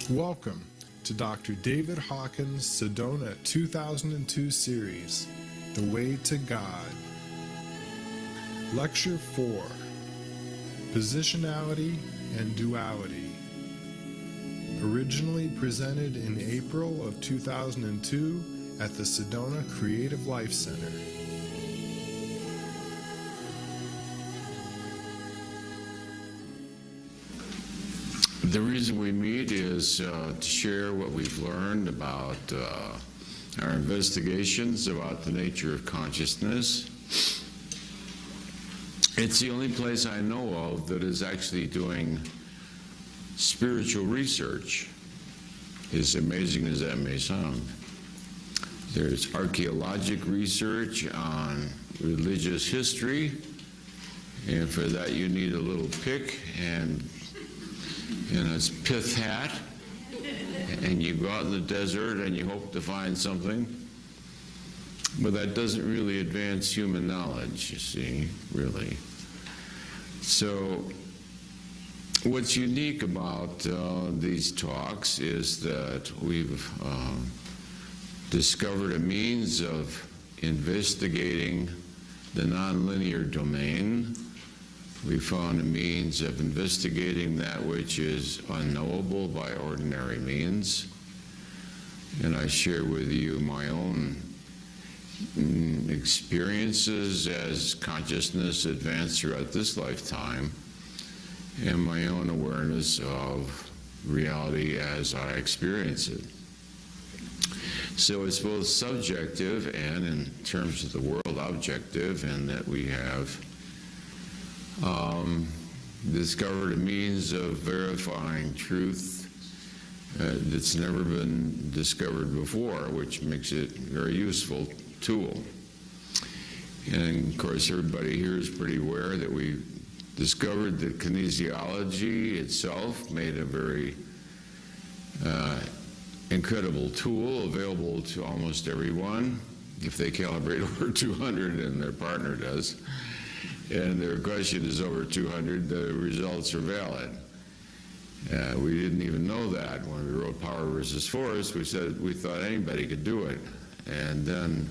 Welcome to Dr. David Hawkins' Sedona 2002 series, The Way to God. Lecture 4, Positionality and Duality. Originally presented in April of 2002 at the Sedona Creative Life Center. The reason we meet is to share what we've learned about our investigations about the nature of consciousness. It's the only place I know of that is actually doing spiritual research, as amazing as that may sound. There's archaeologic research on religious history, and for that you need a little pick and a pith hat, and you go out in the desert and you hope to find something. But that doesn't really advance human knowledge, you see, really. So what's unique about these talks is that we've discovered a means of investigating the nonlinear domain. We found a means of investigating that which is unknowable by ordinary means. And I share with you my own experiences as consciousness advanced throughout this lifetime, and my own awareness of reality as I experience it. So it's both subjective and, in terms of the world, objective, in that we have discovered a means of verifying truth that's never been discovered before, which makes it a very useful tool. And of course, everybody here is pretty aware that we discovered that kinesiology itself made a very incredible tool available to almost everyone if they calibrate over 200 and their partner does. And their question is over 200, the results are valid. We didn't even know that when we wrote Power versus Force. We said we thought anybody could do it. And then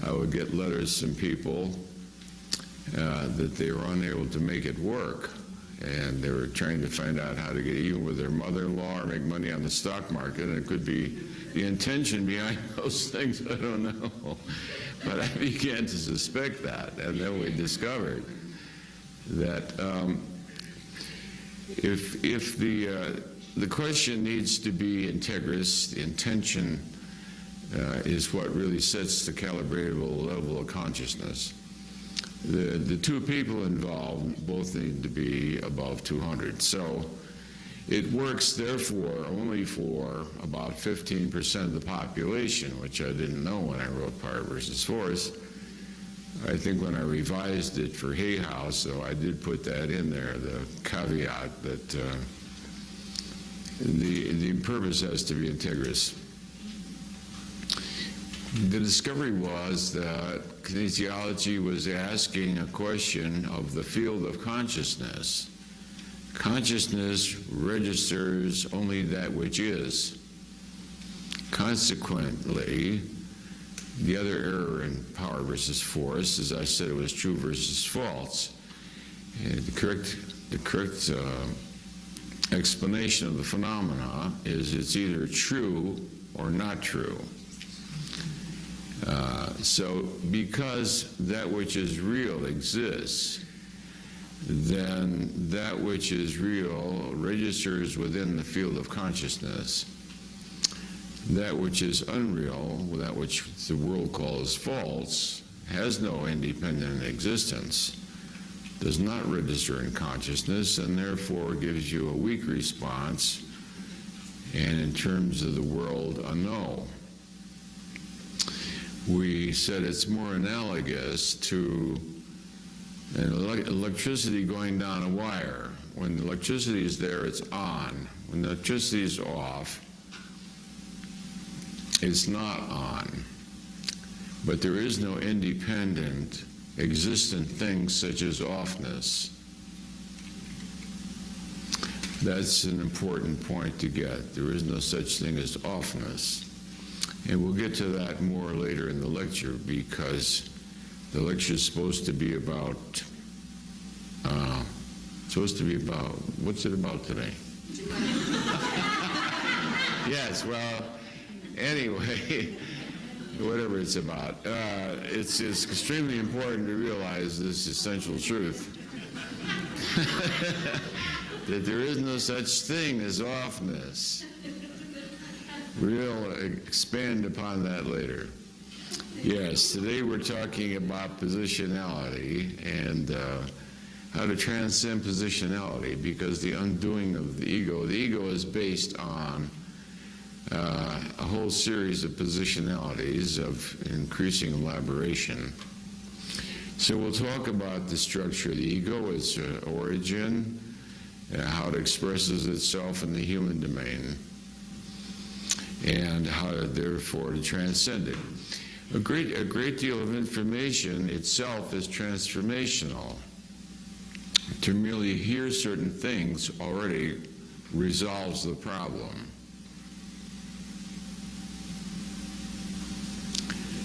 I would get letters from people that they were unable to make it work. And they were trying to find out how to get even with their mother-in-law or make money on the stock market. And it could be the intention behind those things, I don't know. But I began to suspect that, and then we discovered that if the question needs to be integrous, the intention is what really sets the calibratable level of consciousness. The two people involved both need to be above 200. So it works, therefore, only for about 15% of the population, which I didn't know when I wrote Power versus Force. I think when I revised it for Hay House, so I did put that in there, the caveat that the purpose has to be integrous. The discovery was that kinesiology was asking a question of the field of consciousness. Consciousness registers only that which is. Consequently, the other error in Power versus Force, as I said, it was true versus false. And the correct explanation of the phenomena is it's either true or not true. So because that which is real exists, then that which is real registers within the field of consciousness. That which is unreal, that which the world calls false, has no independent existence, does not register in consciousness, and therefore gives you a weak response, and in terms of the world, a no. We said it's more analogous to electricity going down a wire. When the electricity is there, it's on. When the electricity is off, it's not on. But there is no independent, existent thing such as offness. That's an important point to get. There is no such thing as offness. And we'll get to that more later in the lecture, because the lecture is supposed to be about, what's it about today? Yes, well, anyway, whatever it's about. It's extremely important to realize this essential truth. That there is no such thing as offness. We'll expand upon that later. Yes, today we're talking about positionality and how to transcend positionality, because the undoing of the ego is based on a whole series of positionalities of increasing elaboration. So we'll talk about the structure of the ego, its origin, how it expresses itself in the human domain, and how therefore to transcend it. A great deal of information itself is transformational. To merely hear certain things already resolves the problem.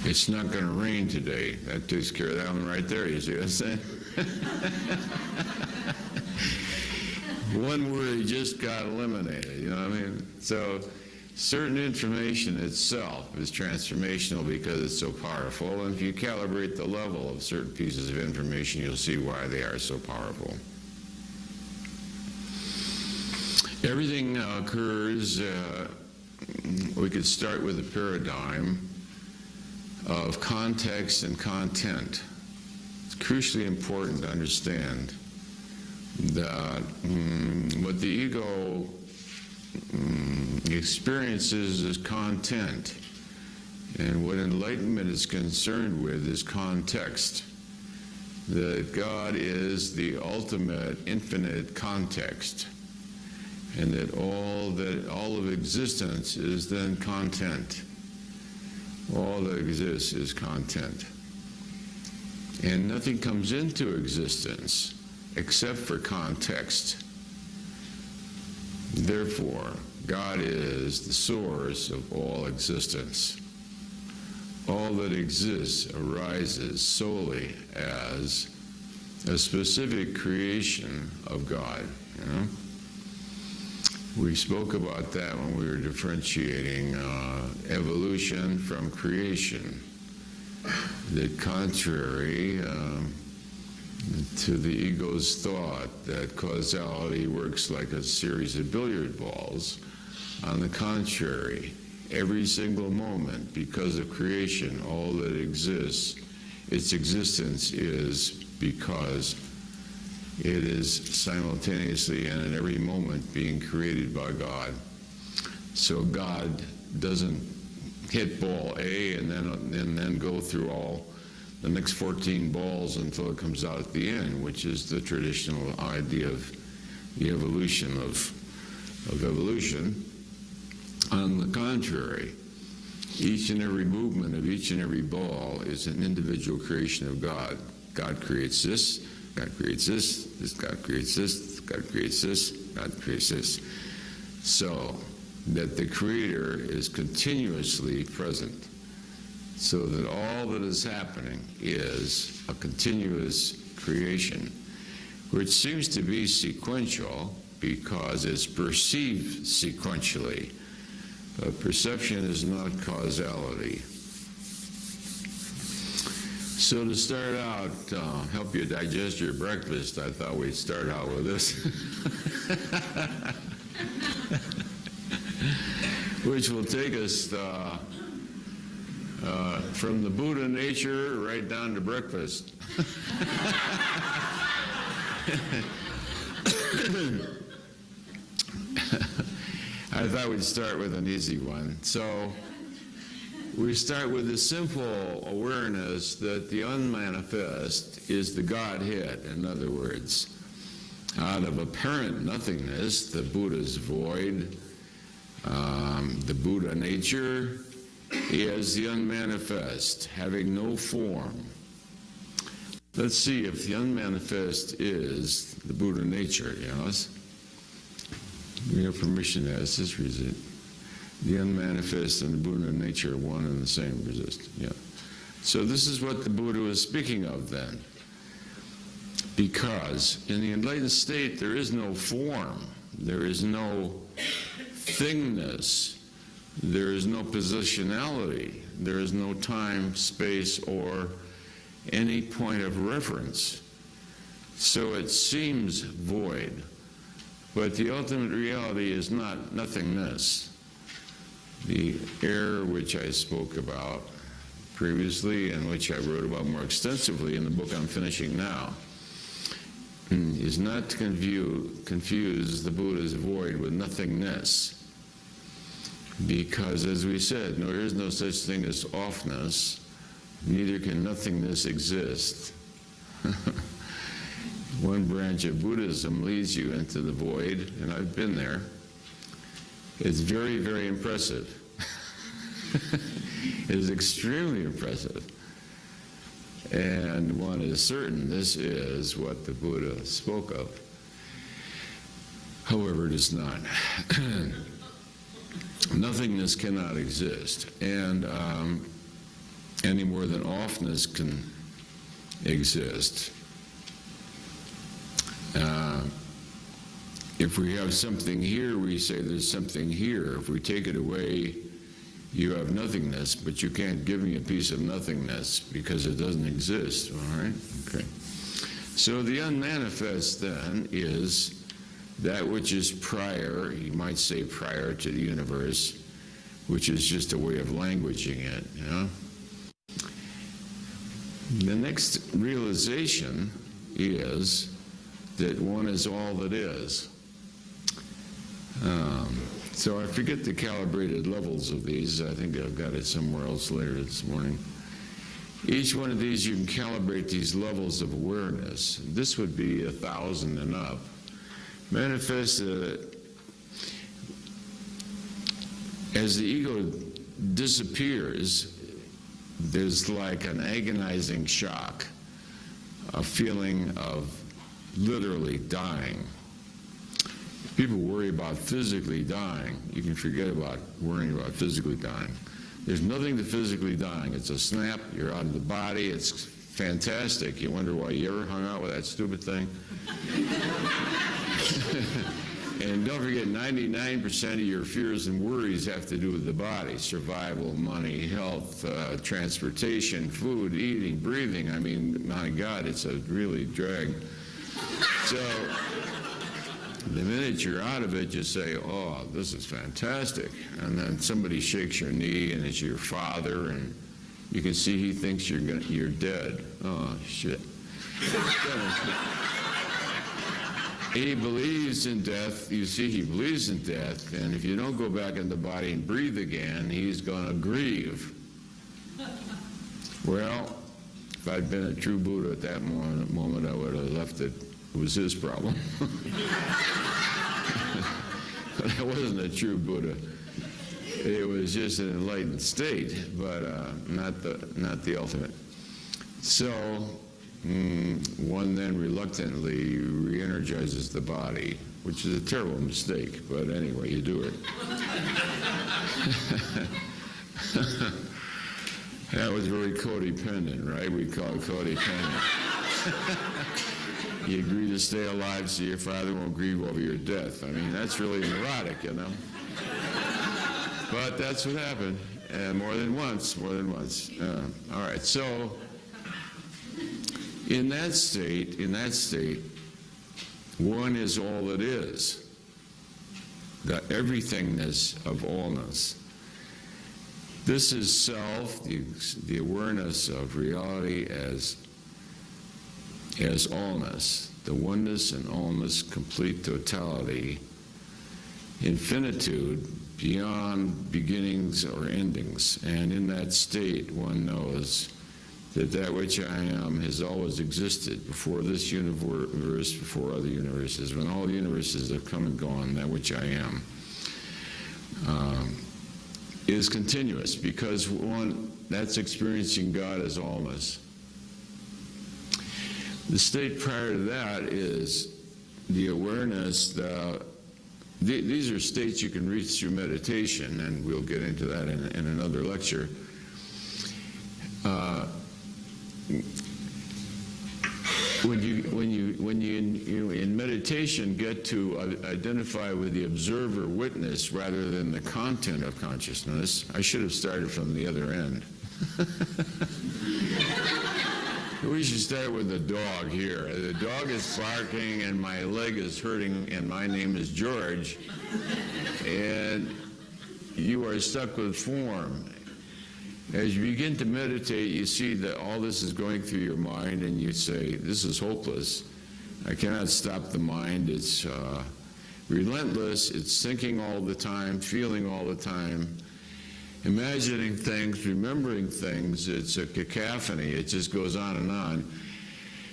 It's not going to rain today. That takes care of that one right there. You see what I'm saying? One worry just got eliminated, you know what I mean? So certain information itself is transformational because it's so powerful, and if you calibrate the level of certain pieces of information, you'll see why they are so powerful. Everything occurs, we could start with a paradigm of context and content. It's crucially important to understand that what the ego experiences is content, and what enlightenment is concerned with is context. That God is the ultimate infinite context, and that all of existence is then content. All that exists is content, and nothing comes into existence except for context. Therefore, God is the source of all existence. All that exists arises solely as a specific creation of God, you know? We spoke about that when we were differentiating evolution from creation. That contrary to the ego's thought that causality works like a series of billiard balls, on the contrary, every single moment, because of creation, all that exists, its existence is because it is simultaneously and in every moment being created by God. So God doesn't hit ball A and then go through all the next 14 balls until it comes out at the end, which is the traditional idea of the evolution of evolution. On the contrary, each and every movement of each and every ball is an individual creation of God. God creates this, God creates this, God creates this, God creates this, God creates this. So that the Creator is continuously present, so that all that is happening is a continuous creation, which seems to be sequential because it's perceived sequentially. But perception is not causality. So to start out, help you digest your breakfast, I thought we'd start out with this. Which will take us from the Buddha nature right down to breakfast. I thought we'd start with an easy one. So we start with the simple awareness that the unmanifest is the Godhead. In other words, out of apparent nothingness, the Buddha's void, the Buddha nature, is the unmanifest, having no form. Let's see if the unmanifest is the Buddha nature, yes? We have permission to ask this resist. The unmanifest and the Buddha nature are one and the same. Resist. Yeah. So this is what the Buddha was speaking of then. Because in the enlightened state, there is no form, there is no thingness, there is no positionality, there is no time, space, or any point of reference. So it seems void, but the ultimate reality is not nothingness. The error which I spoke about previously and which I wrote about more extensively in the book I'm finishing now is not to confuse the Buddha's void with nothingness. Because, as we said, there is no such thing as offness, neither can nothingness exist. One branch of Buddhism leads you into the void, and I've been there. It's very, very impressive. It is extremely impressive. And one is certain this is what the Buddha spoke of. However, it is not. Nothingness cannot exist, and any more than offness can exist. If we have something here, we say there's something here. If we take it away, you have nothingness, but you can't give me a piece of nothingness because it doesn't exist, all right? Okay. So the unmanifest then is that which is prior, you might say prior to the universe, which is just a way of languaging it, you know? The next realization is that one is all that is. So I forget the calibrated levels of these. I think I've got it somewhere else later this morning. Each one of these, you can calibrate these levels of awareness. This would be 1,000 and up. Manifest, as the ego disappears, there's like an agonizing shock, a feeling of literally dying. People worry about physically dying. You can forget about worrying about physically dying. There's nothing to physically dying. It's a snap, you're out of the body, it's fantastic. You wonder why you ever hung out with that stupid thing. And don't forget, 99% of your fears and worries have to do with the body. Survival, money, health, transportation, food, eating, breathing. I mean, my God, it's a really drag. So the minute you're out of it, you say, oh, this is fantastic. And then somebody shakes your knee, and it's your father, and you can see he thinks you're dead. Oh, shit. He believes in death. You see, he believes in death, and if you don't go back in the body and breathe again, he's going to grieve. Well, if I'd been a true Buddha at that moment, I would have left it. It was his problem. But I wasn't a true Buddha. It was just an enlightened state, but not the ultimate. So one then reluctantly re-energizes the body, which is a terrible mistake, but anyway, you do it. That was very codependent, right? We call it codependent. You agree to stay alive so your father won't grieve over your death. I mean, that's really neurotic, you know? But that's what happened, more than once. All right, so in that state, one is all that is, the everythingness of allness. This is self, the awareness of reality as allness, the oneness and allness, complete totality, infinitude, beyond beginnings or endings. And in that state, one knows that that which I am has always existed before this universe, before other universes. When all universes have come and gone, that which I am is continuous, because one, that's experiencing God as allness. The state prior to that is the awareness, the these are states you can reach through meditation, and we'll get into that in another lecture. When you in meditation get to identify with the observer witness rather than the content of consciousness, I should have started from the other end. We should start with the dog here. The dog is barking and my leg is hurting and my name is George, and you are stuck with form. As you begin to meditate, you see that all this is going through your mind, and you say, this is hopeless. I cannot stop the mind. It's relentless. It's thinking all the time, feeling all the time, imagining things, remembering things. It's a cacophony. It just goes on and on.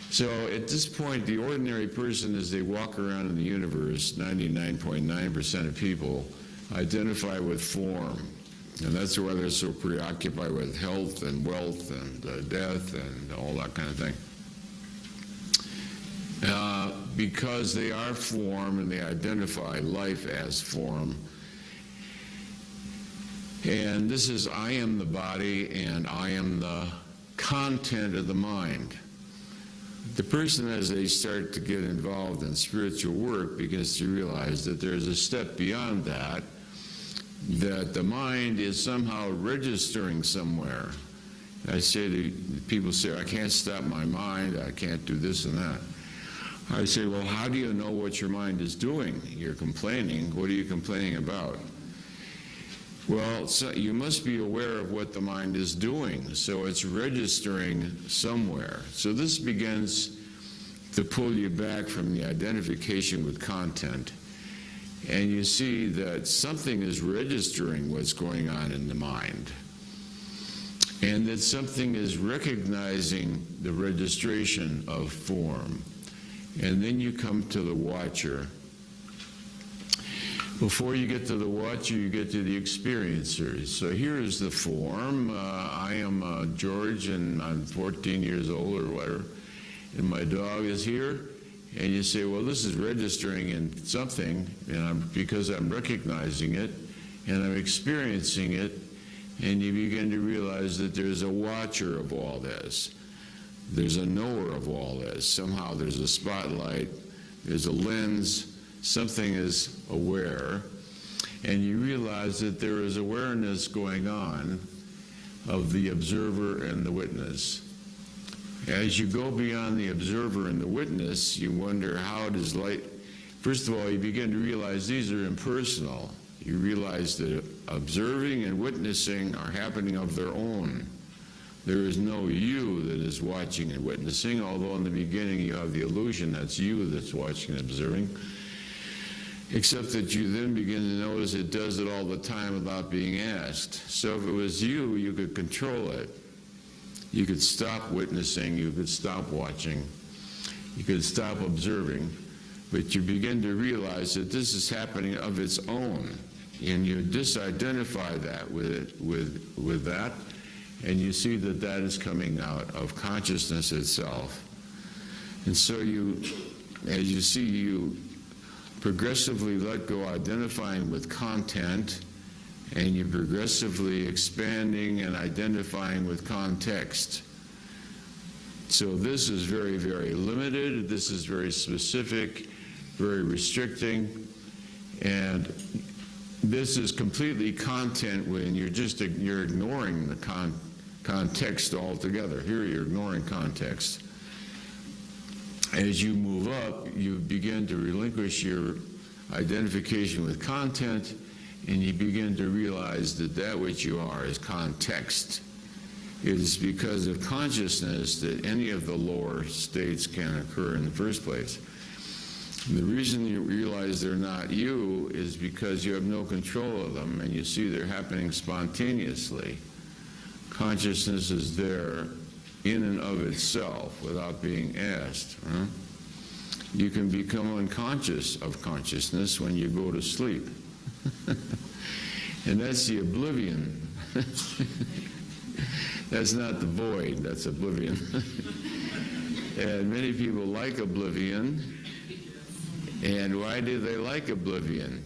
So at this point, the ordinary person, as they walk around in the universe, 99.9% of people identify with form. And that's why they're so preoccupied with health and wealth and death and all that kind of thing. Because they are form and they identify life as form. And this is, I am the body and I am the content of the mind. The person, as they start to get involved in spiritual work, begins to realize that there's a step beyond that, that the mind is somehow registering somewhere. I say to people, say, I can't stop my mind, I can't do this and that. I say, well, how do you know what your mind is doing? You're complaining. What are you complaining about? Well, so you must be aware of what the mind is doing, so it's registering somewhere. So this begins to pull you back from the identification with content. And you see that something is registering what's going on in the mind. And that something is recognizing the registration of form. And then you come to the watcher. Before you get to the watcher, you get to the experiencers. So here is the form. I am George, and I'm 14 years old or whatever. And my dog is here. And you say, well, this is registering in something, and because I'm recognizing it, and I'm experiencing it, and you begin to realize that there's a watcher of all this. There's a knower of all this. Somehow there's a spotlight, there's a lens, something is aware, and you realize that there is awareness going on of the observer and the witness. As you go beyond the observer and the witness, you wonder how does light... First of all, you begin to realize these are impersonal. You realize that observing and witnessing are happening of their own. There is no you that is watching and witnessing, although in the beginning you have the illusion that's you that's watching and observing, except that you then begin to notice it does it all the time without being asked. So if it was you, you could control it. You could stop witnessing, you could stop watching, you could stop observing, but you begin to realize that this is happening of its own, and you disidentify that with that, and you see that that is coming out of consciousness itself. And so you, as you see, you progressively let go identifying with content, and you're progressively expanding and identifying with context. So this is very, very limited. This is very specific, very restricting, and this is completely content when you're ignoring the context altogether. Here you're ignoring context. As you move up, you begin to relinquish your identification with content, and you begin to realize that that which you are is context. It is because of consciousness that any of the lower states can occur in the first place. And the reason you realize they're not you is because you have no control of them, and you see they're happening spontaneously. Consciousness is there in and of itself without being asked. Huh? You can become unconscious of consciousness when you go to sleep. And that's the oblivion. That's not the void, that's oblivion. And many people like oblivion. And why do they like oblivion?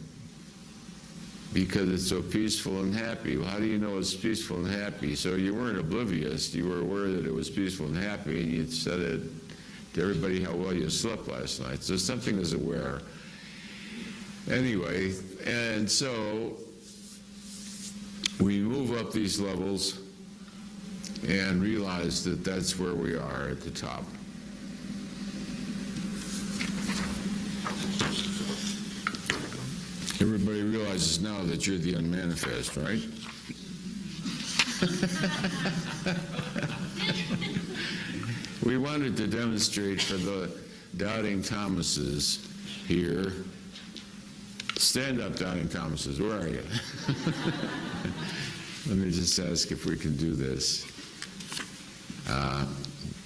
because it's so peaceful and happy. Well, how do you know it's peaceful and happy? So you weren't oblivious. You were aware that it was peaceful and happy, and you said it to everybody how well you slept last night. So something is aware. Anyway, and so we move up these levels and realize that that's where we are at the top. Everybody realizes now that you're the unmanifest, right? We wanted to demonstrate for the doubting Thomases here. Stand up, doubting Thomases. Where are you? Let me just ask if we can do this.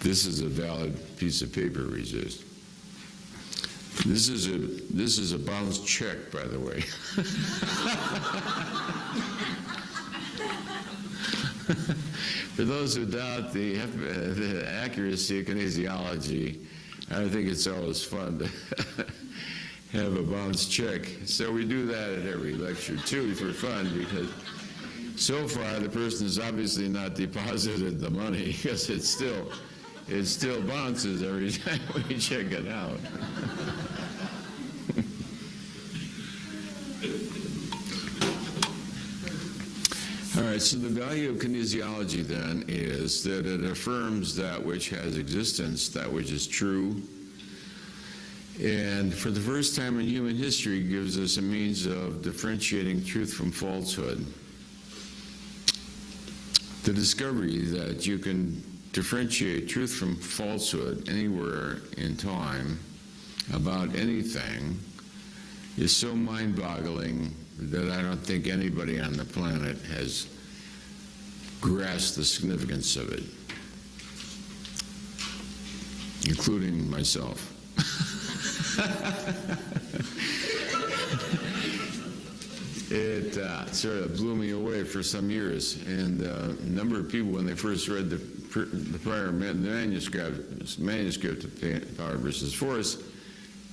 This is a valid piece of paper, Resist. This is a bounced check, by the way. For those who doubt the accuracy of kinesiology, I think it's always fun to have a bounced check. So we do that at every lecture too for fun, because so far the person has obviously not deposited the money, because it still bounces every time we check it out. All right, so the value of kinesiology then is that it affirms that which has existence, that which is true, and for the first time in human history gives us a means of differentiating truth from falsehood. The discovery that you can differentiate truth from falsehood anywhere in time about anything is so mind-boggling that I don't think anybody on the planet has grasped the significance of it, including myself. It sort of blew me away for some years, and a number of people, when they first read the prior manuscript of Power versus Force,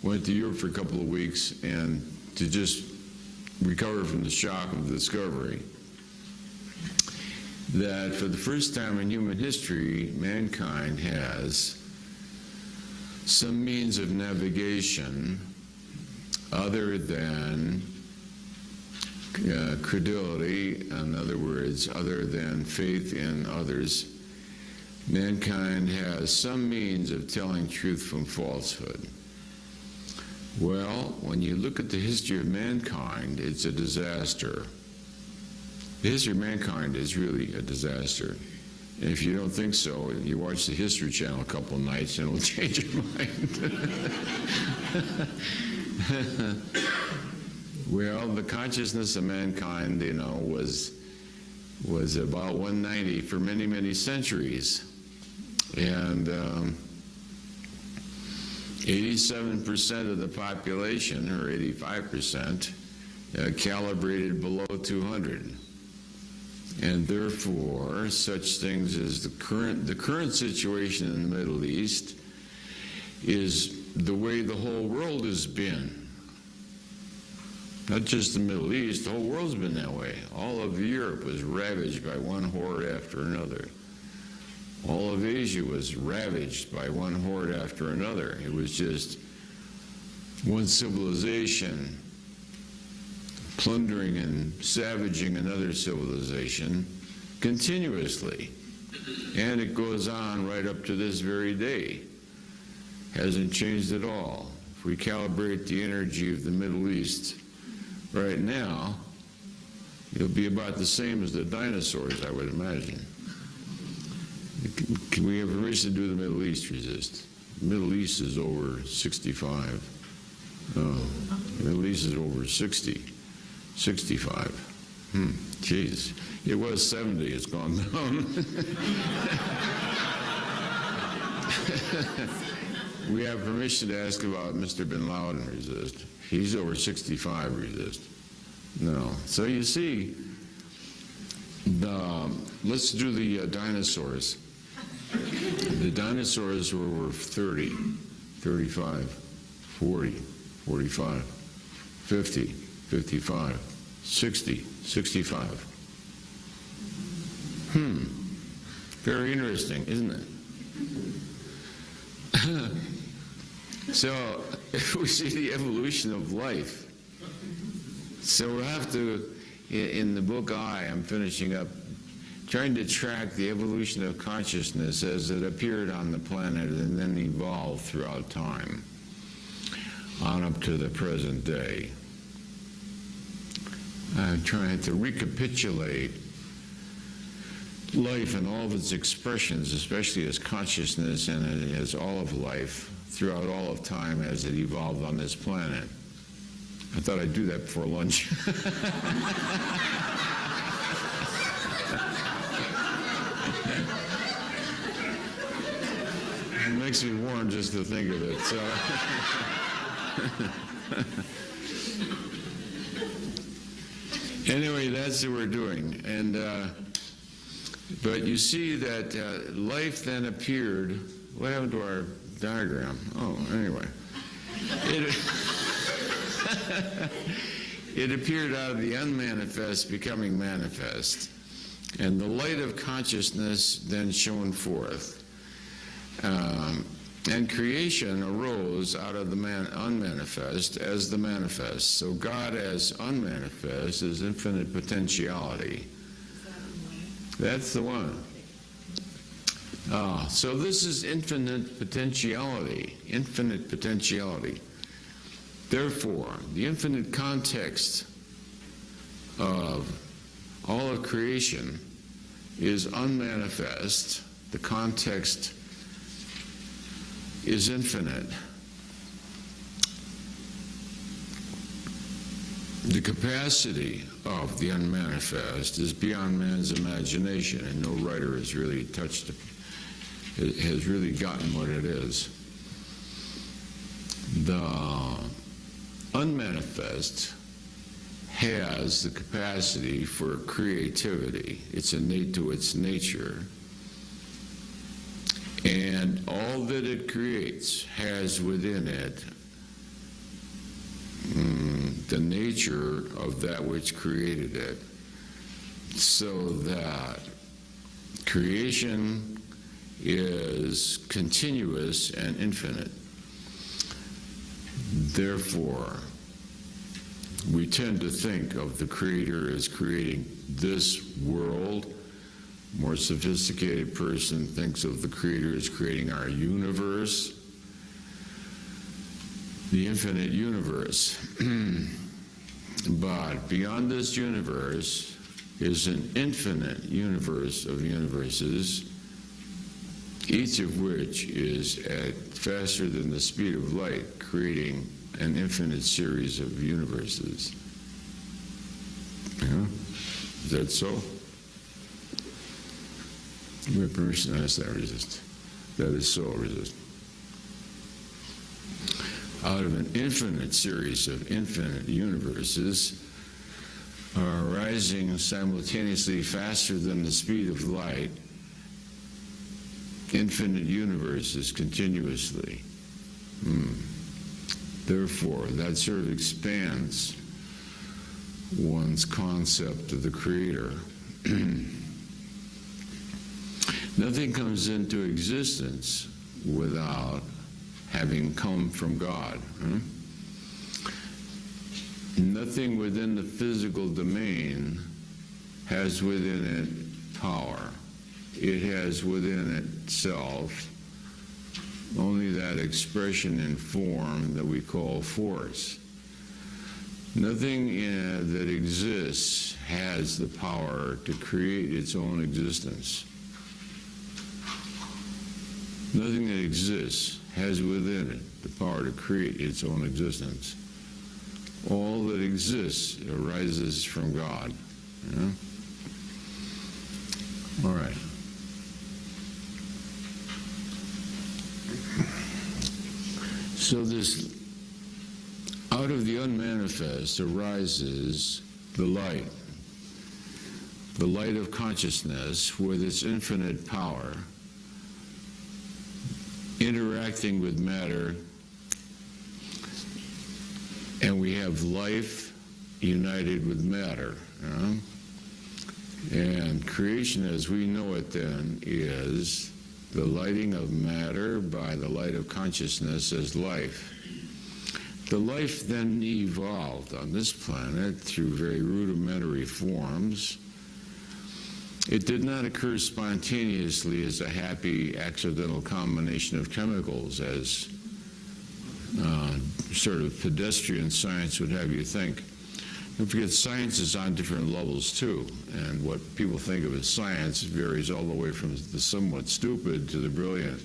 went to Europe for a couple of weeks and to just recover from the shock of the discovery that for the first time in human history, mankind has some means of navigation other than credulity, in other words, other than faith in others. Mankind has some means of telling truth from falsehood. Well, when you look at the history of mankind, it's a disaster. The history of mankind is really a disaster. And if you don't think so, you watch the History Channel a couple of nights and it'll change your mind. Well, the consciousness of mankind, was about 190 for many, many centuries. And 87% of the population, or 85%, calibrated below 200. And therefore, such things as the current situation in the Middle East is the way the whole world has been. Not just the Middle East, the whole world's been that way. All of Europe was ravaged by one horde after another. All of Asia was ravaged by one horde after another. It was just one civilization plundering and savaging another civilization continuously. And it goes on right up to this very day. Hasn't changed at all. If we calibrate the energy of the Middle East right now, it'll be about the same as the dinosaurs, I would imagine. Can we have permission to do the Middle East resist? The Middle East is over 65. Oh, the Middle East is over 60. 65. Geez. It was 70. It's gone down. We have permission to ask about Mr. Bin Laden resist. He's over 65 resist. No. So you see, let's do the dinosaurs. The dinosaurs were over 30, 35, 40, 45, 50, 55, 65. Very interesting, isn't it? So, if we see the evolution of life, so we'll have to, in the book I'm finishing up, trying to track the evolution of consciousness as it appeared on the planet and then evolved throughout time, on up to the present day. I'm trying to recapitulate life and all of its expressions, especially as consciousness and as all of life, throughout all of time as it evolved on this planet. I thought I'd do that before lunch. It makes me warm just to think of it. So. Anyway, that's what we're doing. And but you see that life then appeared. What happened to our diagram? Oh, anyway. It appeared out of the unmanifest becoming manifest. And the light of consciousness then shone forth. And creation arose out of the unmanifest as the manifest. So God as unmanifest is infinite potentiality. That's the one. So this is infinite potentiality. Infinite potentiality. Therefore, the infinite context of all of creation is unmanifest. The context is infinite. The capacity of the unmanifest is beyond man's imagination, and no writer has really touched it, has really gotten what it is. The unmanifest has the capacity for creativity. It's innate to its nature. And all that it creates has within it the nature of that which created it, so that creation is continuous and infinite. Therefore, we tend to think of the Creator as creating this world. More sophisticated person thinks of the Creator as creating our universe, the infinite universe. But beyond this universe is an infinite universe of universes, each of which is at faster than the speed of light, creating an infinite series of universes. Yeah? Is that so? You have permission to ask that, resist. That is so, resist. Out of an infinite series of infinite universes are arising simultaneously faster than the speed of light, infinite universes continuously. Therefore, that sort of expands one's concept of the Creator. Nothing comes into existence without having come from God. Nothing within the physical domain has within it power. It has within itself only that expression in form that we call force. Nothing that exists has the power to create its own existence. Nothing that exists has within it the power to create its own existence. All that exists arises from God. Yeah? All right. So this, out of the unmanifest arises the light of consciousness with its infinite power, interacting with matter, and we have life united with matter. And creation as we know it then is the lighting of matter by the light of consciousness as life. The life then evolved on this planet through very rudimentary forms. It did not occur spontaneously as a happy accidental combination of chemicals, as sort of pedestrian science would have you think. Don't forget, science is on different levels too, and what people think of as science varies all the way from the somewhat stupid to the brilliant.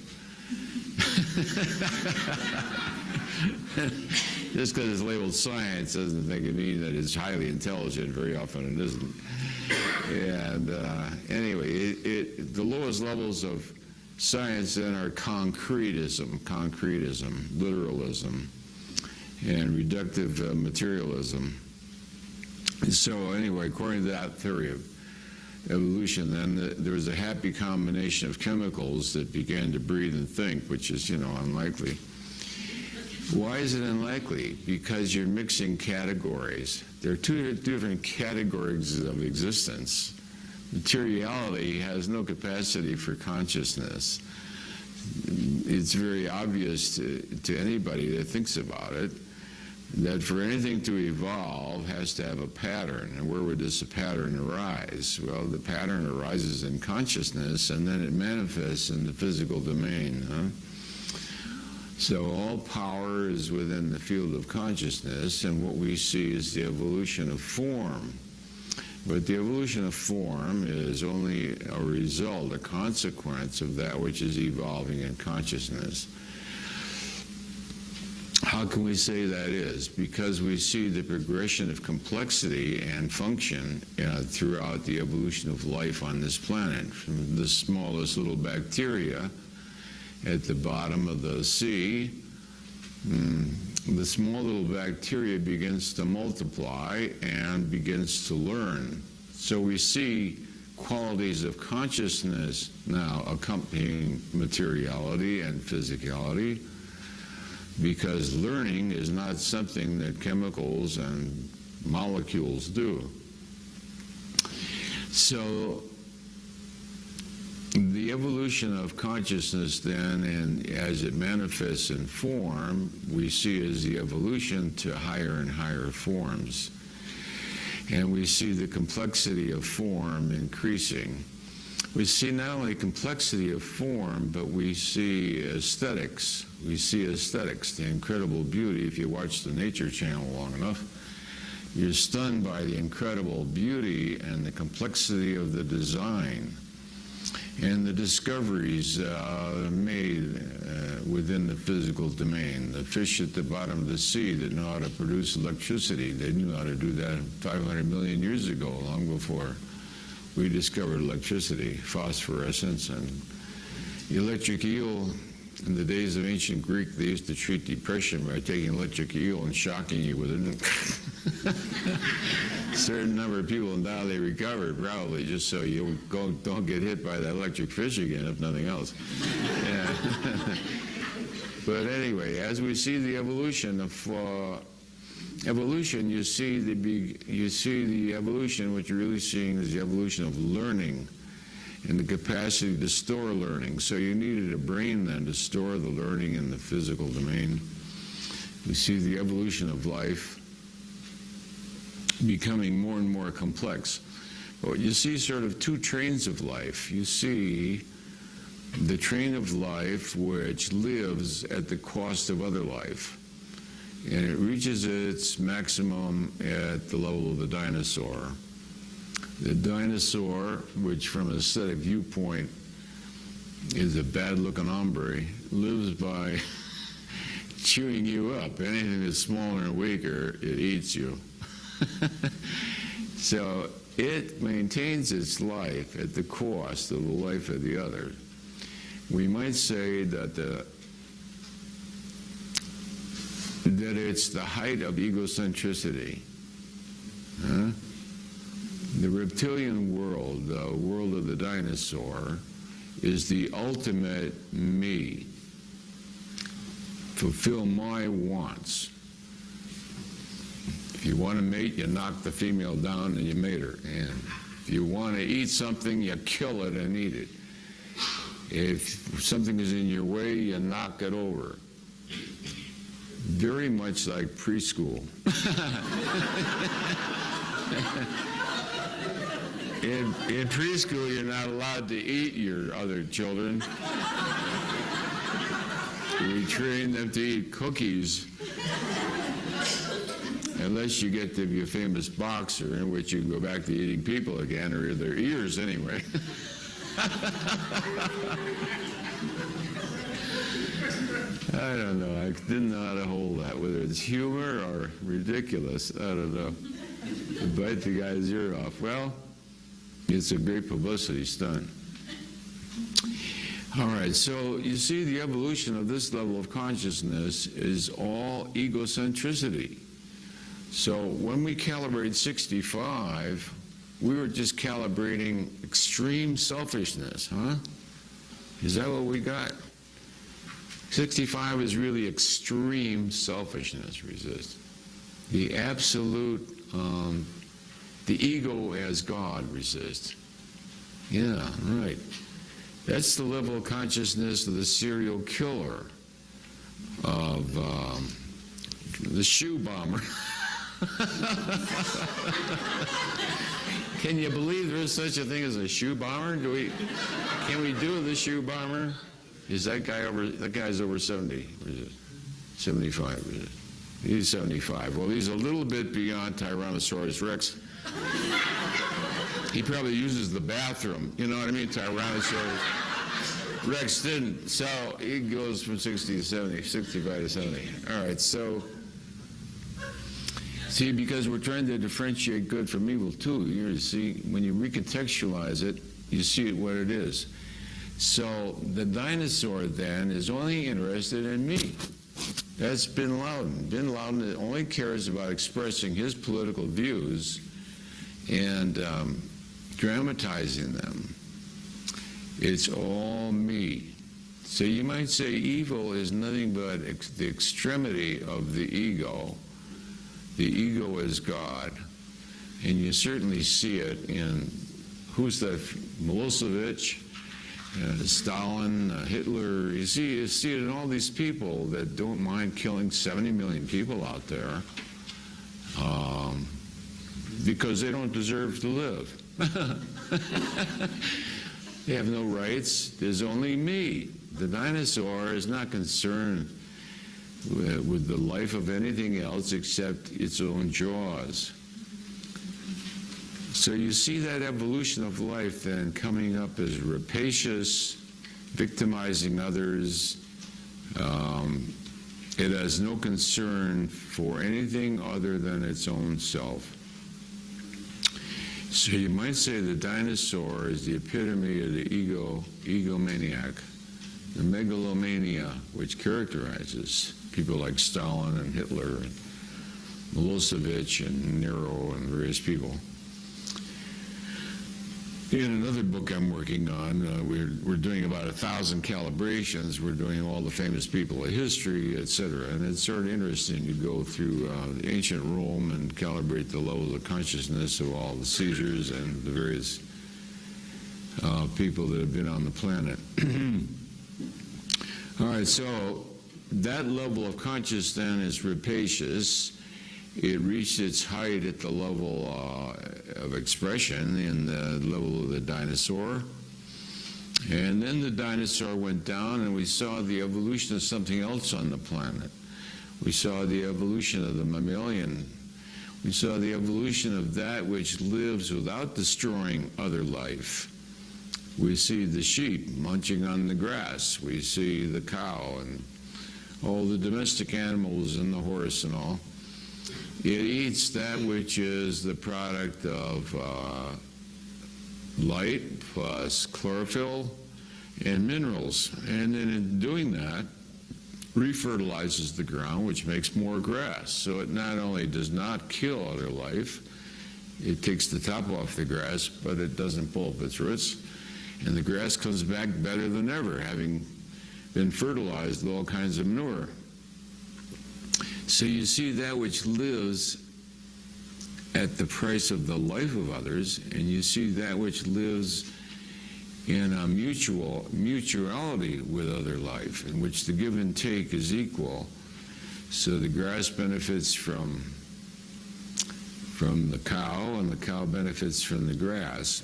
Just because it's labeled science doesn't mean that it's highly intelligent. Very often it isn't. And anyway, the lowest levels of science then are concretism, literalism, and reductive materialism. So anyway, according to that theory of evolution, then there was a happy combination of chemicals that began to breathe and think, which is, unlikely. Why is it unlikely? Because you're mixing categories. There are two different categories of existence. Materiality has no capacity for consciousness. It's very obvious to anybody that thinks about it that for anything to evolve has to have a pattern. And where would this pattern arise? Well, the pattern arises in consciousness, and then it manifests in the physical domain. So all power is within the field of consciousness, and what we see is the evolution of form. But the evolution of form is only a result, a consequence of that which is evolving in consciousness. How can we say that is? Because we see the progression of complexity and function throughout the evolution of life on this planet, from the smallest little bacteria at the bottom of the sea. The small little bacteria begins to multiply and begins to learn. So we see qualities of consciousness now accompanying materiality and physicality, because learning is not something that chemicals and molecules do. So the evolution of consciousness then, and as it manifests in form, we see as the evolution to higher and higher forms. And we see the complexity of form increasing. We see not only complexity of form, but we see aesthetics. We see aesthetics, the incredible beauty. If you watch the Nature Channel long enough, you're stunned by the incredible beauty and the complexity of the design and the discoveries made within the physical domain. The fish at the bottom of the sea that know how to produce electricity, they knew how to do that 500 million years ago, long before we discovered electricity, phosphorescence. And the electric eel, in the days of ancient Greek, they used to treat depression by taking electric eel and shocking you with it. A certain number of people, now they recovered, probably, just so you don't get hit by that electric fish again, if nothing else. Yeah. But anyway, as we see the evolution of evolution, you see the evolution. What you're really seeing is the evolution of learning and the capacity to store learning. So you needed a brain then to store the learning in the physical domain. We see the evolution of life becoming more and more complex. But you see sort of two trains of life. You see the train of life which lives at the cost of other life. And it reaches its maximum at the level of the dinosaur. The dinosaur, which from an aesthetic viewpoint is a bad-looking hombre, lives by chewing you up. Anything that's smaller and weaker, it eats you. So it maintains its life at the cost of the life of the other. We might say that it's the height of egocentricity. The reptilian world, the world of the dinosaur, is the ultimate me. Fulfill my wants. If you want to mate, you knock the female down and you mate her. And if you want to eat something, you kill it and eat it. If something is in your way, you knock it over. Very much like preschool. In preschool, you're not allowed to eat your other children. We train them to eat cookies, unless you get to be a famous boxer, in which you can go back to eating people again, or their ears anyway. I don't know. I didn't know how to hold that, whether it's humor or ridiculous. I don't know. Bite the guy's ear off. Well, it's a great publicity stunt. All right, so you see the evolution of this level of consciousness is all egocentricity. So when we calibrate 65, we were just calibrating extreme selfishness, huh? Is that what we got? 65 is really extreme selfishness, resist. The absolute, the ego as God, resist. Yeah, right. That's the level of consciousness of the serial killer, of the shoe bomber. Can you believe there is such a thing as a shoe bomber? Can we do the shoe bomber? Is that guy over? That guy's over 70. 75. He's 75. Well, he's a little bit beyond Tyrannosaurus Rex. He probably uses the bathroom. You know what I mean? Tyrannosaurus Rex didn't. So he goes from 60 to 70, 65 to 70. All right. So see, because we're trying to differentiate good from evil too. You see, when you recontextualize it, you see it what it is. So the dinosaur then is only interested in me. That's Bin Laden. Bin Laden only cares about expressing his political views and dramatizing them. It's all me. So you might say evil is nothing but the extremity of the ego. The ego is God. And you certainly see it in, who's that, Milosevic? Stalin, Hitler, you see it in all these people that don't mind killing 70 million people out there because they don't deserve to live. They have no rights. There's only me. The dinosaur is not concerned with the life of anything else except its own jaws. So you see that evolution of life then coming up as rapacious, victimizing others. It has no concern for anything other than its own self. So you might say the dinosaur is the epitome of the egomaniac, the megalomania which characterizes people like Stalin and Hitler and Milosevic and Nero and various people. In another book I'm working on, we're doing about 1,000 calibrations. We're doing all the famous people of history, etc. And it's sort of interesting to go through ancient Rome and calibrate the levels of consciousness of all the Caesars and the various people that have been on the planet. All right, so that level of consciousness then is rapacious. It reached its height at the level of expression in the level of the dinosaur. And then the dinosaur went down and we saw the evolution of something else on the planet. We saw the evolution of the mammalian. We saw the evolution of that which lives without destroying other life. We see the sheep munching on the grass. We see the cow and all the domestic animals and the horse and all. It eats that which is the product of light plus chlorophyll and minerals. And then in doing that, refertilizes the ground, which makes more grass. So it not only does not kill other life, it takes the top off the grass, but it doesn't pull up its roots. And the grass comes back better than ever, having been fertilized with all kinds of manure. So you see that which lives at the price of the life of others, and you see that which lives in a mutuality with other life, in which the give and take is equal. So the grass benefits from the cow, and the cow benefits from the grass.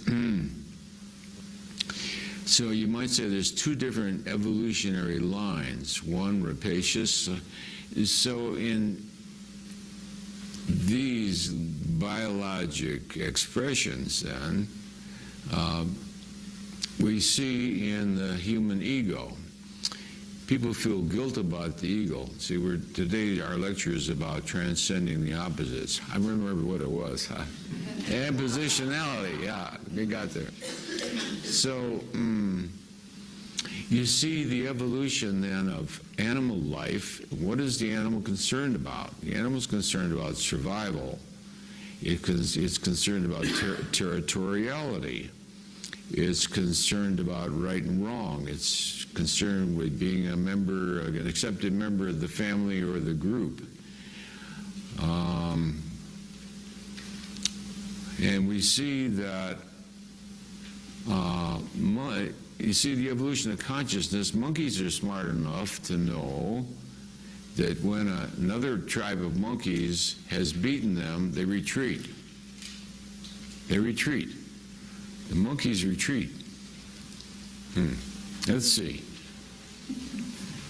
So you might say there's two different evolutionary lines, one rapacious. So in these biologic expressions, then, we see in the human ego. People feel guilt about the ego. See, today our lecture is about transcending the opposites. I remember what it was, huh? And positionality, yeah, we got there. So, you see the evolution then of animal life. What is the animal concerned about? The animal's concerned about survival. It's concerned about territoriality. It's concerned about right and wrong. It's concerned with being a member, an accepted member of the family or the group. And we see that, you see the evolution of consciousness. Monkeys are smart enough to know that when another tribe of monkeys has beaten them, they retreat. They retreat. The monkeys retreat. Let's see.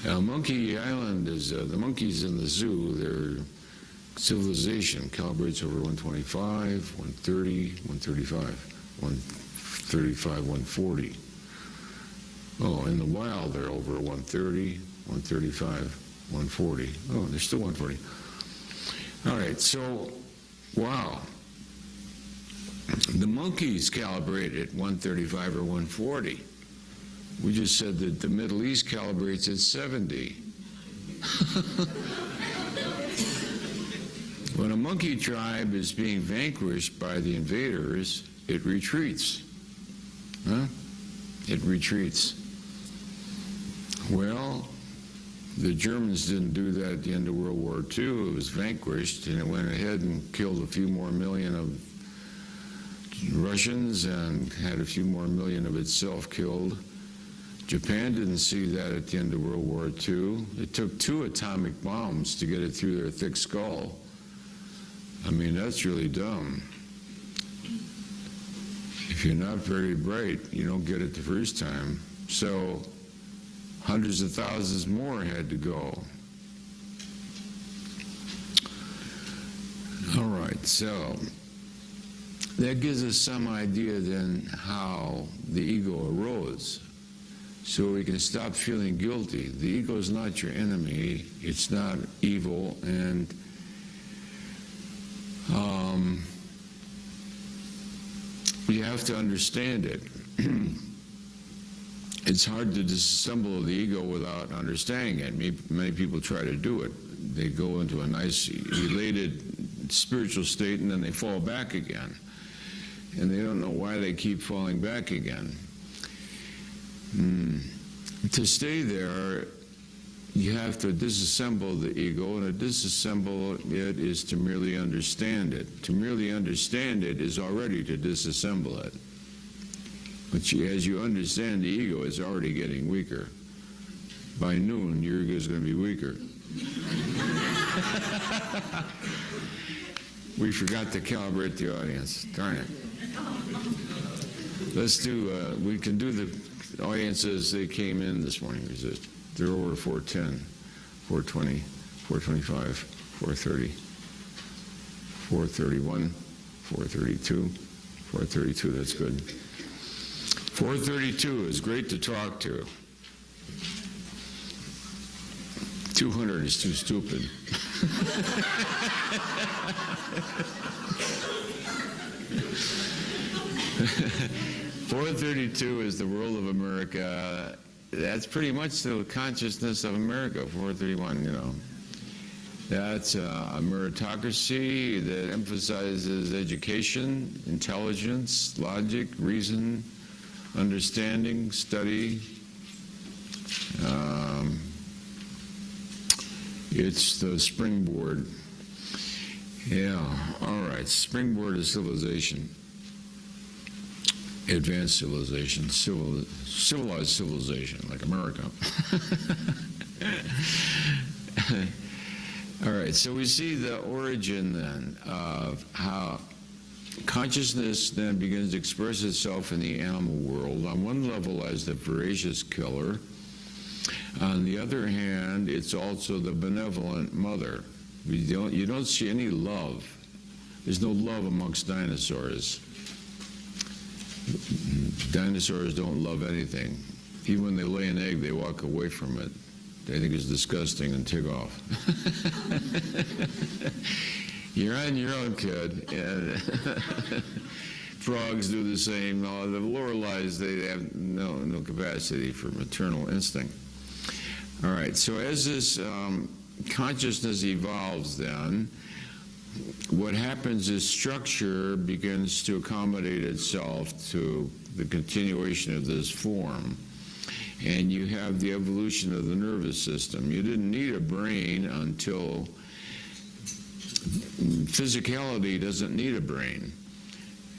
Monkey Island is the monkeys in the zoo. Their civilization calibrates over 125, 130, 135, 135, 140. Oh, in the wild they're over 130, 135, 140. Oh, they're still 140. All right, so, wow. The monkeys calibrate at 135 or 140. We just said that the Middle East calibrates at 70. When a monkey tribe is being vanquished by the invaders, it retreats. Huh? It retreats. Well, the Germans didn't do that at the end of World War II. It was vanquished, and it went ahead and killed a few more million of Russians and had a few more million of itself killed. Japan didn't see that at the end of World War II. It took 2 atomic bombs to get it through their thick skull. I mean, that's really dumb. If you're not very bright, you don't get it the first time. So hundreds of thousands more had to go. All right, so that gives us some idea then how the ego arose. So we can stop feeling guilty. The ego is not your enemy. It's not evil. And you have to understand it. It's hard to disassemble the ego without understanding it. Many people try to do it. They go into a nice, elated spiritual state, and then they fall back again. And they don't know why they keep falling back again. To stay there, you have to disassemble the ego, and to disassemble it is to merely understand it. To merely understand it is already to disassemble it. But as you understand the ego, it's already getting weaker. By noon, your ego is going to be weaker. We forgot to calibrate the audience. Darn it. Let's do, we can do the audience as they came in this morning. They're over 410, 420, 425, 430, 431, 432, 432, that's good. 432 is great to talk to. 200 is too stupid. 432 is the world of America. That's pretty much the consciousness of America, 431, you know. That's a meritocracy that emphasizes education, intelligence, logic, reason, understanding, study. It's the springboard. Yeah, all right. Springboard of civilization. Advanced civilization, civilized civilization, like America. All right, so we see the origin then of how consciousness then begins to express itself in the animal world, on one level as the voracious killer. On the other hand, it's also the benevolent mother. You don't see any love. There's no love amongst dinosaurs. Dinosaurs don't love anything. Even when they lay an egg, they walk away from it. They think it's disgusting and take off. You're on your own, kid. And frogs do the same. No, the loreleyes, they have no capacity for maternal instinct. All right, so as this consciousness evolves then, what happens is structure begins to accommodate itself to the continuation of this form. And you have the evolution of the nervous system. You didn't need a brain until physicality doesn't need a brain.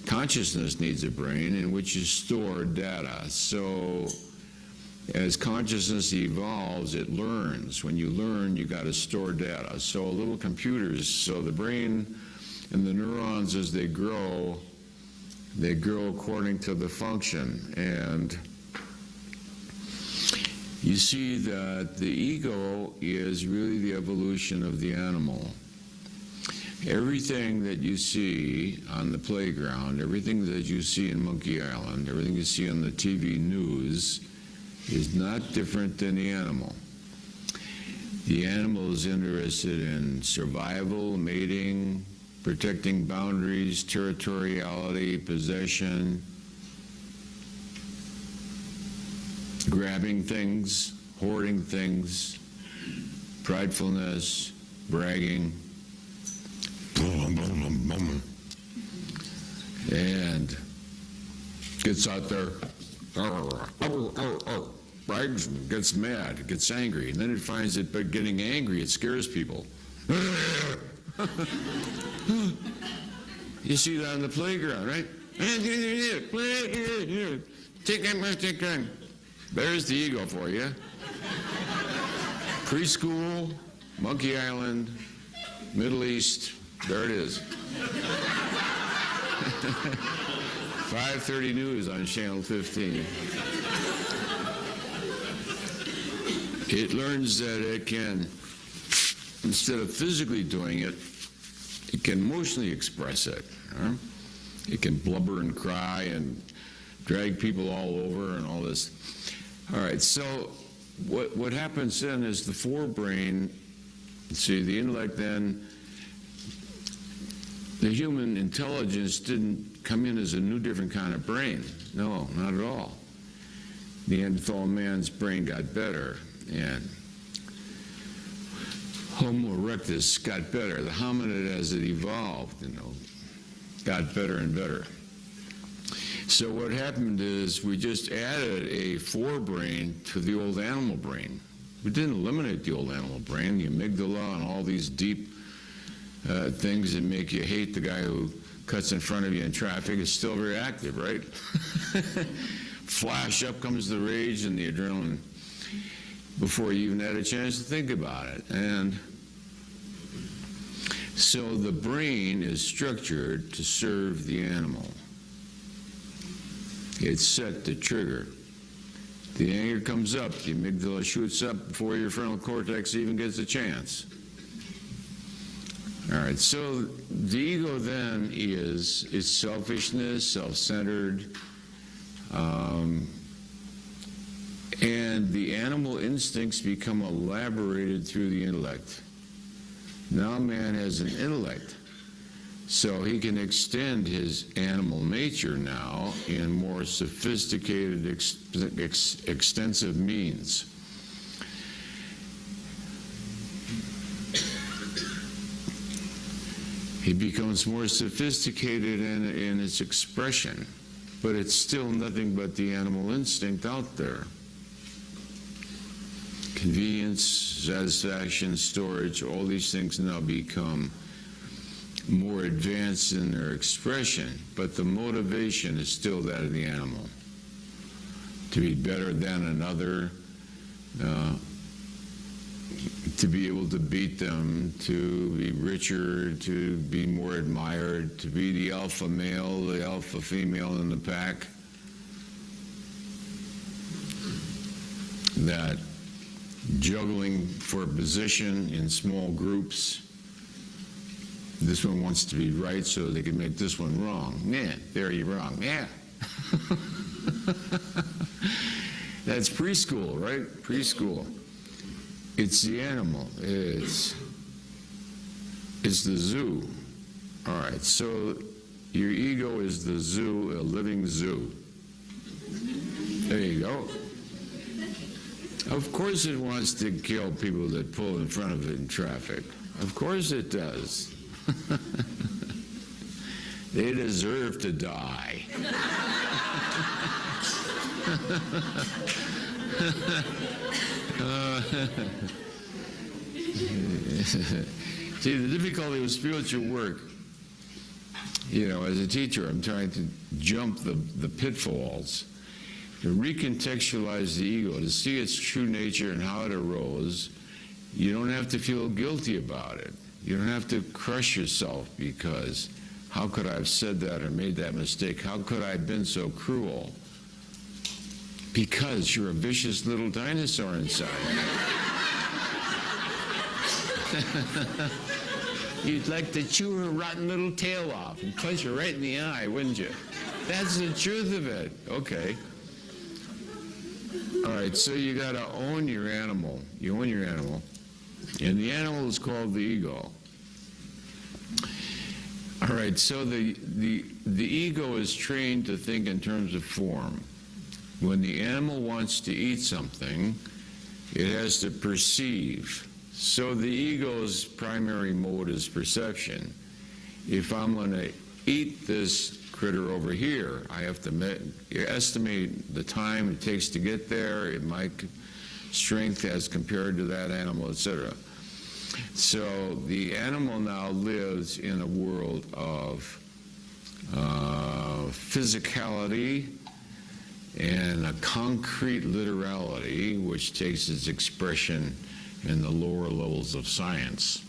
Consciousness needs a brain in which you store data. So as consciousness evolves, it learns. When you learn, you got to store data. So little computers, so the brain and the neurons, as they grow according to the function. And you see that the ego is really the evolution of the animal. Everything that you see on the playground, everything that you see in Monkey Island, everything you see on the TV news is not different than the animal. The animal is interested in survival, mating, protecting boundaries, territoriality, possession, grabbing things, hoarding things, pridefulness, bragging, and gets out there, brags, and gets mad, gets angry, and then it finds that by getting angry, it scares people. You see that on the playground, right? Take gun. There's the ego for you. Preschool, Monkey Island, Middle East, there it is. 5:30 news on Channel 15. It learns that it can, instead of physically doing it, it can emotionally express it. It can blubber and cry and drag people all over and all this. All right, so what happens then is the forebrain, see, the intellect then, the human intelligence didn't come in as a new, different kind of brain. No, not at all. Neanderthal man's brain got better, and Homo erectus got better. The hominid, as it evolved, got better and better. So what happened is we just added a forebrain to the old animal brain. We didn't eliminate the old animal brain, the amygdala and all these deep things that make you hate the guy who cuts in front of you in traffic is still very active, right? Flash, up comes the rage and the adrenaline before you even had a chance to think about it. And so the brain is structured to serve the animal. It's set to trigger. The anger comes up, the amygdala shoots up before your frontal cortex even gets a chance. All right, so the ego then is selfishness, self-centered, and the animal instincts become elaborated through the intellect. Now man has an intellect, so he can extend his animal nature now in more sophisticated, extensive means. He becomes more sophisticated in its expression, but it's still nothing but the animal instinct out there. Convenience, satisfaction, storage, all these things now become more advanced in their expression, but the motivation is still that of the animal. To be better than another, to be able to beat them, to be richer, to be more admired, to be the alpha male, the alpha female in the pack. That juggling for position in small groups. This one wants to be right so they can make this one wrong. Yeah, there you're wrong. Yeah. That's preschool, right? Preschool. It's the animal. It's the zoo. All right, so your ego is the zoo, a living zoo. There you go. Of course it wants to kill people that pull in front of it in traffic. Of course it does. They deserve to die. See, the difficulty with spiritual work, as a teacher, I'm trying to jump the pitfalls, to recontextualize the ego, to see its true nature and how it arose. You don't have to feel guilty about it. You don't have to crush yourself because how could I have said that or made that mistake? How could I have been so cruel? Because you're a vicious little dinosaur inside. You'd like to chew her rotten little tail off and punch her right in the eye, wouldn't you? That's the truth of it. Okay. All right, so you got to own your animal. You own your animal. And the animal is called the ego. All right, so the ego is trained to think in terms of form. When the animal wants to eat something, it has to perceive. So the ego's primary mode is perception. If I'm going to eat this critter over here, I have to estimate the time it takes to get there, my strength as compared to that animal, etc. So the animal now lives in a world of physicality and a concrete literality, which takes its expression in the lower levels of science.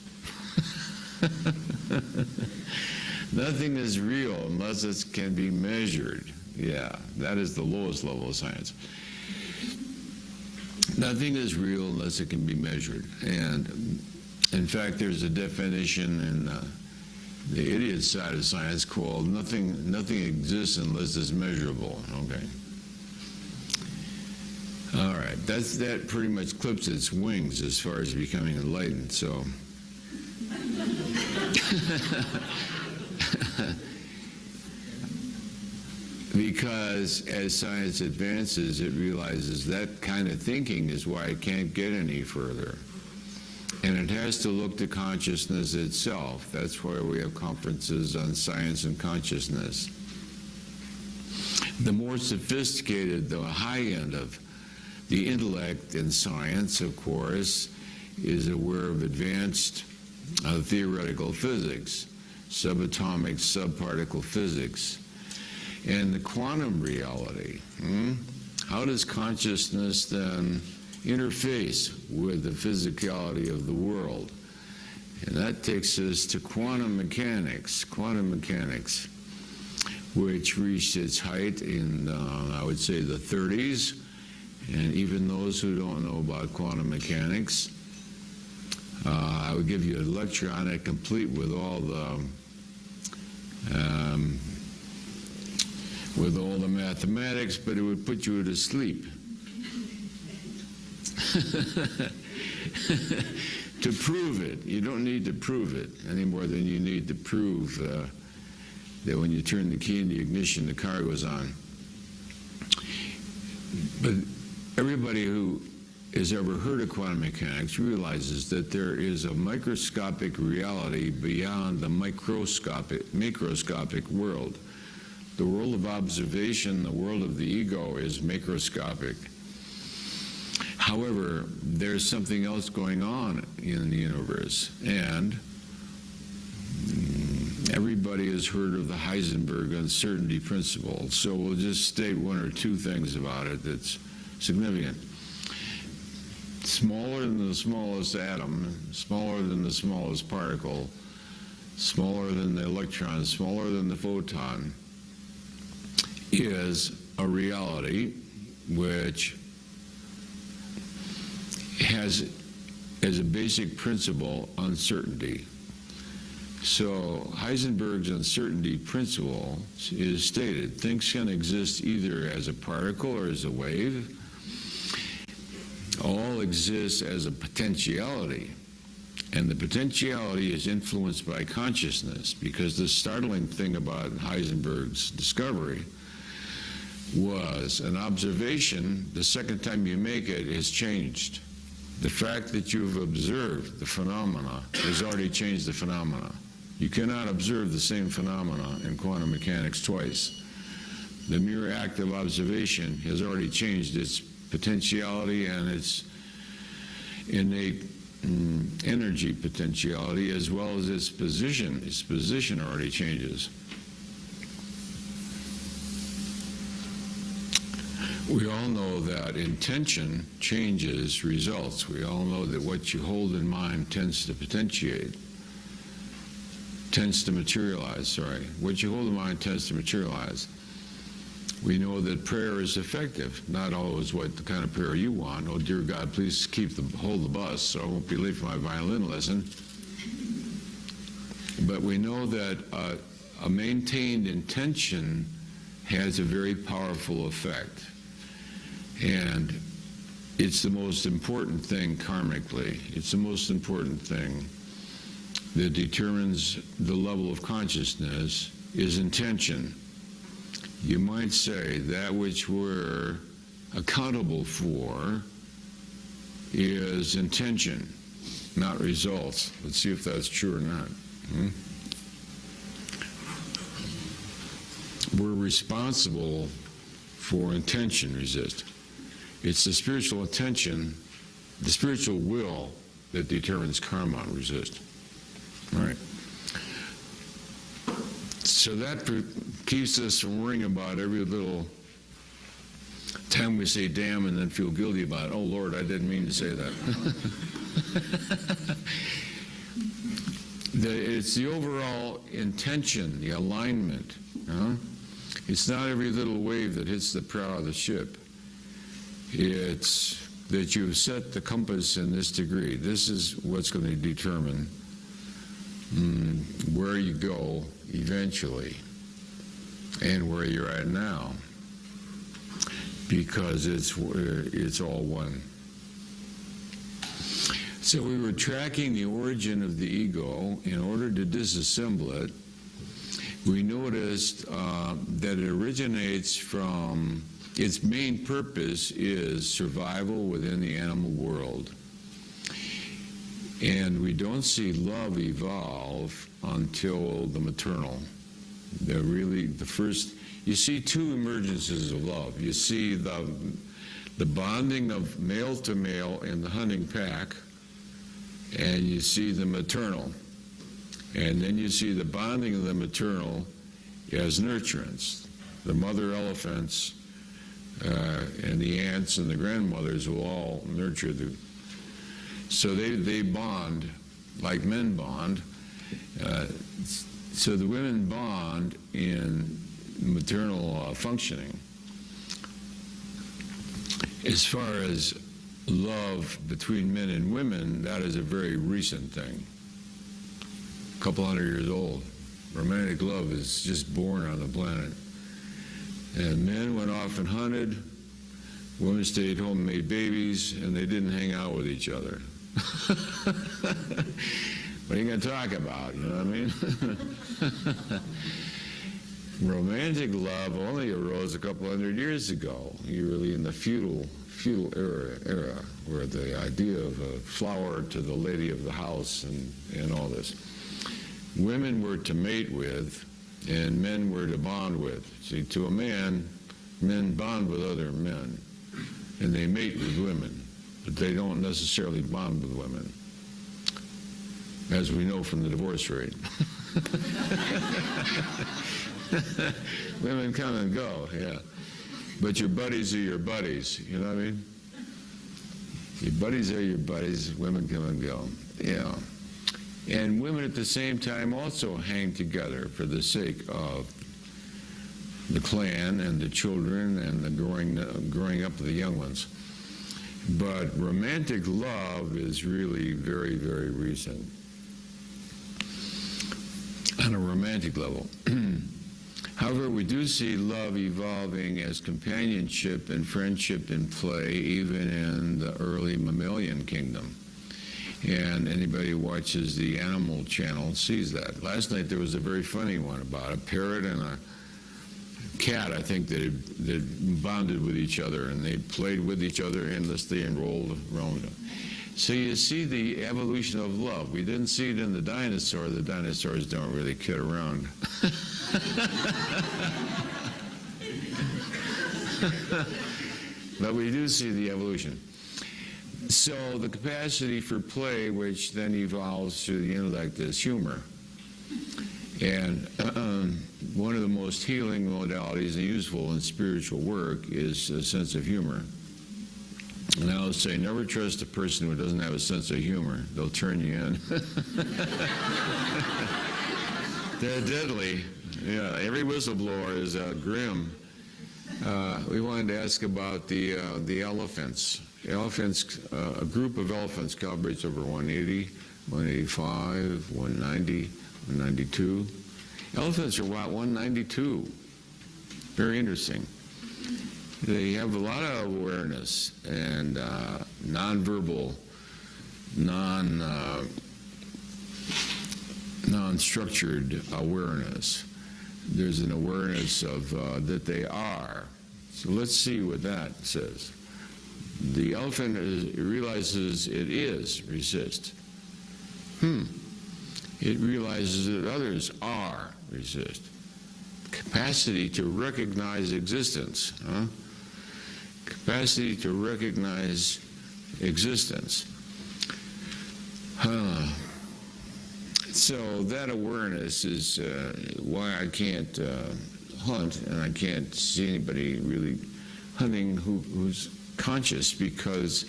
Nothing is real unless it can be measured. Yeah, that is the lowest level of science. Nothing is real unless it can be measured. And in fact, there's a definition in the idiot side of science called nothing exists unless it's measurable. Okay. All right, that pretty much clips its wings as far as becoming enlightened. So. Because as science advances, it realizes that kind of thinking is why it can't get any further. And it has to look to consciousness itself. That's why we have conferences on science and consciousness. The more sophisticated, the high end of the intellect in science, of course, is aware of advanced theoretical physics, subatomic, subparticle physics, and the quantum reality. How does consciousness then interface with the physicality of the world? And that takes us to quantum mechanics, which reached its height in, I would say, the 30s. And even those who don't know about quantum mechanics, I would give you a lecture on it complete with all the mathematics, but it would put you to sleep. To prove it, you don't need to prove it any more than you need to prove that when you turn the key in the ignition, the car goes on. But everybody who has ever heard of quantum mechanics realizes that there is a microscopic reality beyond the macroscopic world. The world of observation, the world of the ego is macroscopic. However, there's something else going on in the universe, and Everybody has heard of the Heisenberg uncertainty principle, so we'll just state one or two things about it that's significant. Smaller than the smallest atom, smaller than the smallest particle, smaller than the electron, smaller than the photon, is a reality which has as a basic principle uncertainty. So Heisenberg's uncertainty principle is stated: things can exist either as a particle or as a wave. All exists as a potentiality, and the potentiality is influenced by consciousness, because the startling thing about Heisenberg's discovery was an observation, the second time you make it, has changed. The fact that you've observed the phenomena has already changed the phenomena. You cannot observe the same phenomena in quantum mechanics twice. The mere act of observation has already changed its potentiality and its innate energy potentiality, as well as its position. Its position already changes. We all know that intention changes results. We all know that what you hold in mind tends to potentiate, tends to materialize, What you hold in mind tends to materialize. We know that prayer is effective, not always what the kind of prayer you want. Oh, dear God, please hold the bus so I won't be late for my violin lesson. But we know that a maintained intention has a very powerful effect. And it's the most important thing karmically. It's the most important thing that determines the level of consciousness is intention. You might say that which we're accountable for is intention, not results. Let's see if that's true or not. We're responsible for intention, resist. It's the spiritual intention, the spiritual will that determines karma, resist. All right. So that keeps us from worrying about every little time we say damn and then feel guilty about it. Oh, Lord, I didn't mean to say that. It's the overall intention, the alignment. It's not every little wave that hits the prow of the ship. It's that you've set the compass in this degree. This is what's going to determine where you go eventually and where you're at now, because it's all one. So we were tracking the origin of the ego. In order to disassemble it, we noticed that it originates from, its main purpose is survival within the animal world. And we don't see love evolve until the maternal. The first, you see two emergences of love. You see the bonding of male to male in the hunting pack, and you see the maternal. And then you see the bonding of the maternal as nurturance. The mother elephants and the aunts and the grandmothers will all nurture so they bond like men bond. So the women bond in maternal functioning. As far as love between men and women, that is a very recent thing. A couple hundred years old. Romantic love is just born on the planet. And men went off and hunted, women stayed home and made babies, and they didn't hang out with each other. What are you going to talk about, you know what I mean? Romantic love only arose a couple hundred years ago, really in the feudal era, where the idea of a flower to the lady of the house and all this. Women were to mate with, and men were to bond with. See, to a man, men bond with other men, and they mate with women, but they don't necessarily bond with women, as we know from the divorce rate. Women come and go, yeah. But your buddies are your buddies, you know what I mean? Your buddies are your buddies, women come and go, yeah. And women at the same time also hang together for the sake of the clan and the children and the growing up of the young ones. But romantic love is really very, very recent on a romantic level. However, we do see love evolving as companionship and friendship in play even in the early mammalian kingdom. And anybody who watches the Animal Channel sees that. Last night there was a very funny one about a parrot and a cat, I think, that bonded with each other, and they played with each other endlessly and rolled around them. So you see the evolution of love. We didn't see it in the dinosaur. The dinosaurs don't really kid around. But we do see the evolution. So the capacity for play, which then evolves through the intellect, is humor. And one of the most healing modalities and useful in spiritual work is a sense of humor. And I would say, never trust a person who doesn't have a sense of humor. They'll turn you in. They're deadly. Yeah, every whistleblower is grim. We wanted to ask about the elephants. Elephants, a group of elephants calibrates over 180, 185, 190, 192. Elephants are about 192. Very interesting. They have a lot of awareness and non-verbal, non-structured awareness. There's an awareness of that they are. So let's see what that says. The elephant realizes it is resist. It realizes that others are resist. Capacity to recognize existence. Capacity to recognize existence. So that awareness is why I can't hunt, and I can't see anybody really hunting who's conscious, because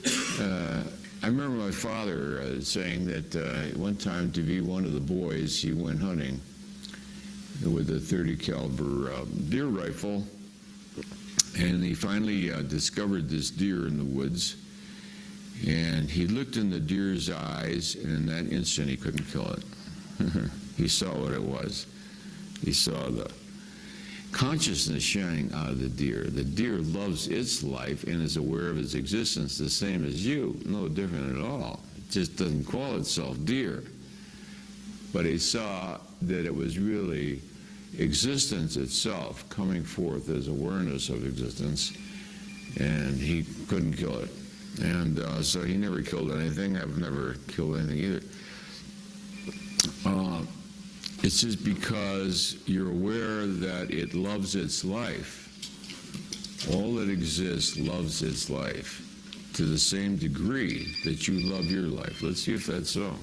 I remember my father saying that one time, to be one of the boys, he went hunting with a .30 caliber deer rifle, and he finally discovered this deer in the woods, and he looked in the deer's eyes, and in that instant he couldn't kill it. He saw what it was. He saw the consciousness shining out of the deer. The deer loves its life and is aware of its existence the same as you, no different at all. It just doesn't call itself deer. But he saw that it was really existence itself coming forth as awareness of existence, and he couldn't kill it. And so he never killed anything. I've never killed anything either. It's just because you're aware that it loves its life. All that exists loves its life to the same degree that you love your life. Let's see if that's so.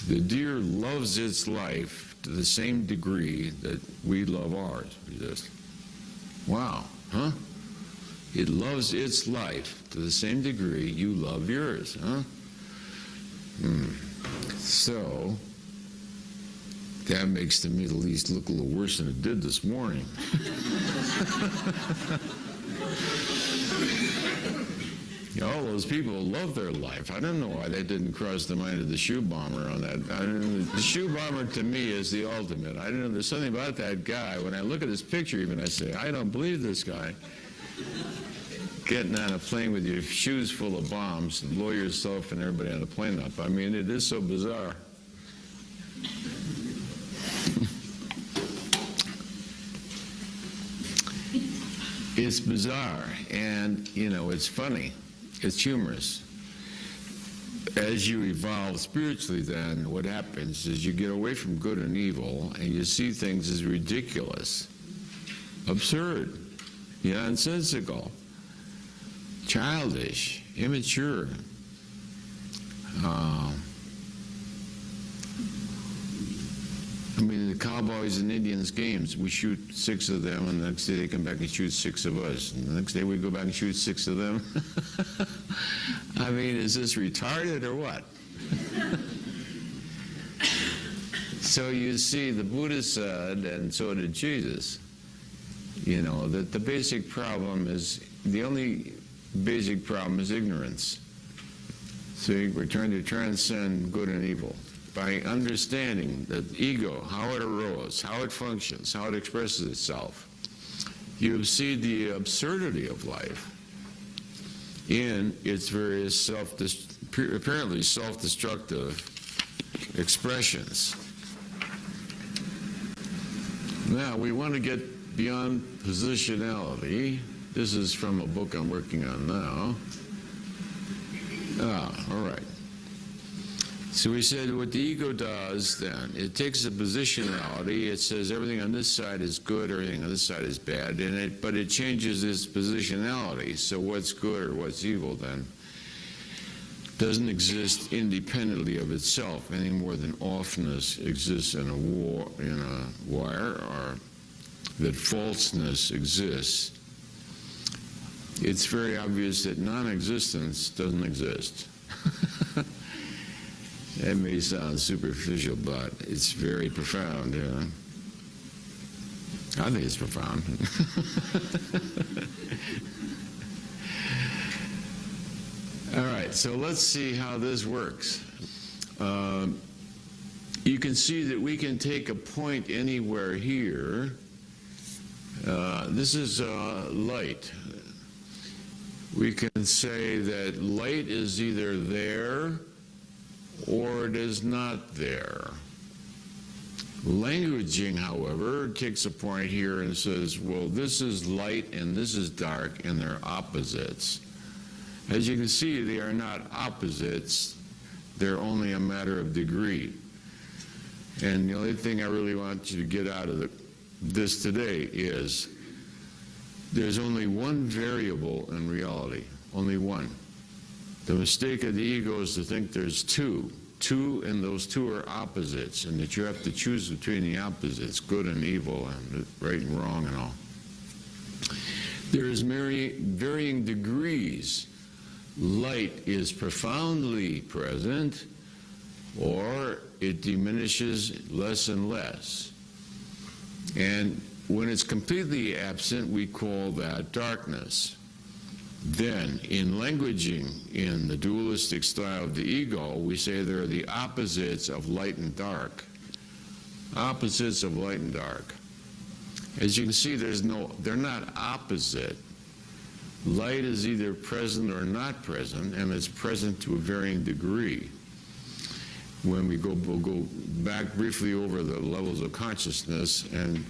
The deer loves its life to the same degree that we love ours. Wow, huh? It loves its life to the same degree you love yours, huh? So that makes the Middle East look a little worse than it did this morning. All those people love their life. I don't know why that didn't cross the mind of the shoe bomber on that. The shoe bomber, to me, is the ultimate. I don't know, there's something about that guy. When I look at his picture even, I say, I don't believe this guy. Getting on a plane with your shoes full of bombs, and blow yourself and everybody on the plane up. I mean, it is so bizarre. It's bizarre, and, you know, it's funny. It's humorous. As you evolve spiritually, then, what happens is you get away from good and evil, and you see things as ridiculous, absurd, nonsensical, childish, cowboys and Indians games. We shoot 6 of them, and the next day they come back and shoot 6 of us. And the next day we go back and shoot 6 of them. I mean, is this retarded or what? So you see, the Buddha said, and so did Jesus, you know, that the basic problem is, the only basic problem is ignorance. See, we're trying to transcend good and evil by understanding that ego, how it arose, how it functions, how it expresses itself. You see the absurdity of life in its various apparently self-destructive expressions. Now, we want to get beyond positionality. This is from a book I'm working on now. All right. So we said what the ego does then, it takes a positionality, it says everything on this side is good, everything on this side is bad, but it changes its positionality. So what's good or what's evil then doesn't exist independently of itself any more than offness exists in a wire, or that falseness exists. It's very obvious that non-existence doesn't exist. That may sound superficial, but it's very profound. I think it's profound. All right, so let's see how this works. You can see that we can take a point anywhere here. This is light. We can say that light is either there or it is not there. Languaging, however, takes a point here and says, well, this is light and this is dark, and they're opposites. As you can see, they are not opposites. They're only a matter of degree. And the only thing I really want you to get out of this today is there's only one variable in reality, only one. The mistake of the ego is to think there's two, and those two are opposites, and that you have to choose between the opposites, good and evil, and right and wrong and all. There is varying degrees. Light is profoundly present, or it diminishes less and less. And when it's completely absent, we call that darkness. Then, in languaging, in the dualistic style of the ego, we say they're the opposites of light and dark. Opposites of light and dark. As you can see, they're not opposite. Light is either present or not present, and it's present to a varying degree. When we'll go back briefly over the levels of consciousness and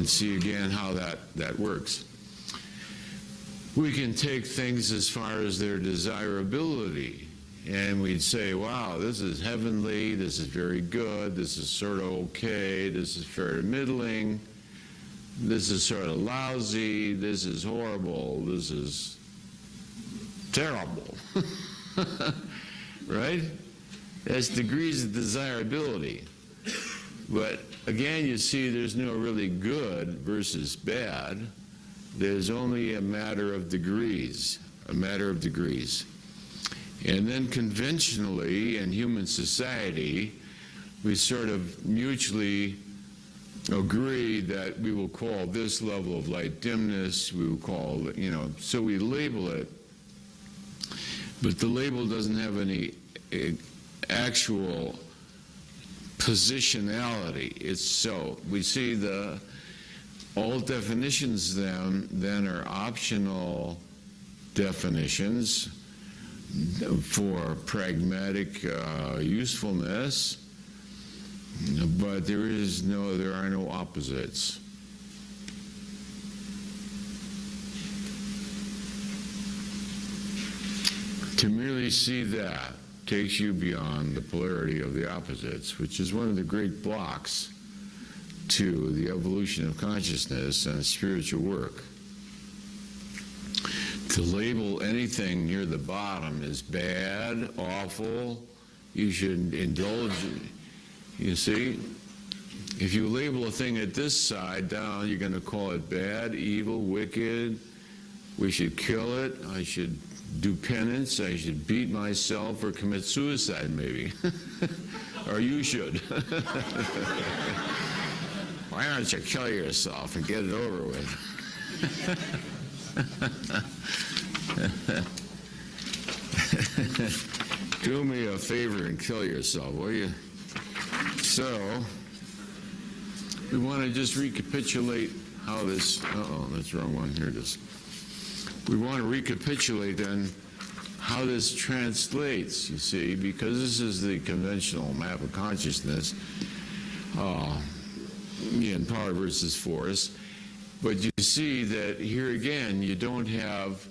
see again how that works. We can take things as far as their desirability, and we'd say, wow, this is heavenly, this is very good, this is sort of okay, this is fair to middling, this is sort of lousy, this is horrible, this is terrible. Right? That's degrees of desirability. But again, you see there's no really good versus bad. There's only a matter of degrees, a matter of degrees. And then conventionally in human society, we sort of mutually agree that we will call this level of light dimness, we will call, so we label it, but the label doesn't have any actual positionality. It's so. We see all definitions then are optional definitions for pragmatic usefulness, but there are no opposites. To merely see that takes you beyond the polarity of the opposites, which is one of the great blocks to the evolution of consciousness and spiritual work. To label anything near the bottom as bad, awful, you should indulge, you see, If you label a thing at this side down, you're going to call it bad, evil, wicked. We should kill it. I should do penance. I should beat myself or commit suicide, maybe. Or you should. Why don't you kill yourself and get it over with? Do me a favor and kill yourself, will you? So, we want to just recapitulate how this, that's the wrong one, here it is. We want to recapitulate then how this translates, you see, because this is the conventional map of consciousness in power versus force. But you see that here again, you don't have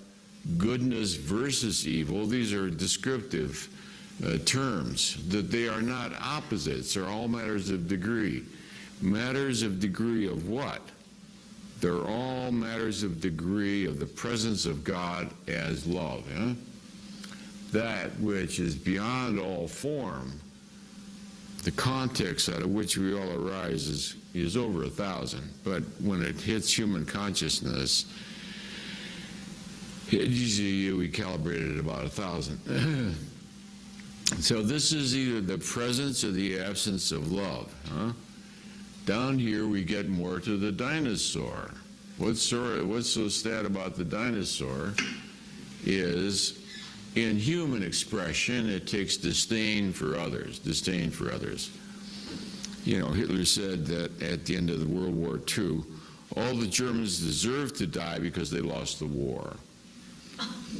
goodness versus evil. These are descriptive terms, that they are not opposites. They're all matters of degree. Matters of degree of what? They're all matters of degree of the presence of God as love. Yeah? That which is beyond all form, the context out of which we all arise is over 1,000. But when it hits human consciousness, usually we calibrate it at about 1,000. So this is either the presence or the absence of love. Huh? Down here we get more to the dinosaur. What's so sad about the dinosaur is, in human expression, it takes disdain for others, disdain for others. You know, Hitler said that at the end of the World War II, all the Germans deserved to die because they lost the war.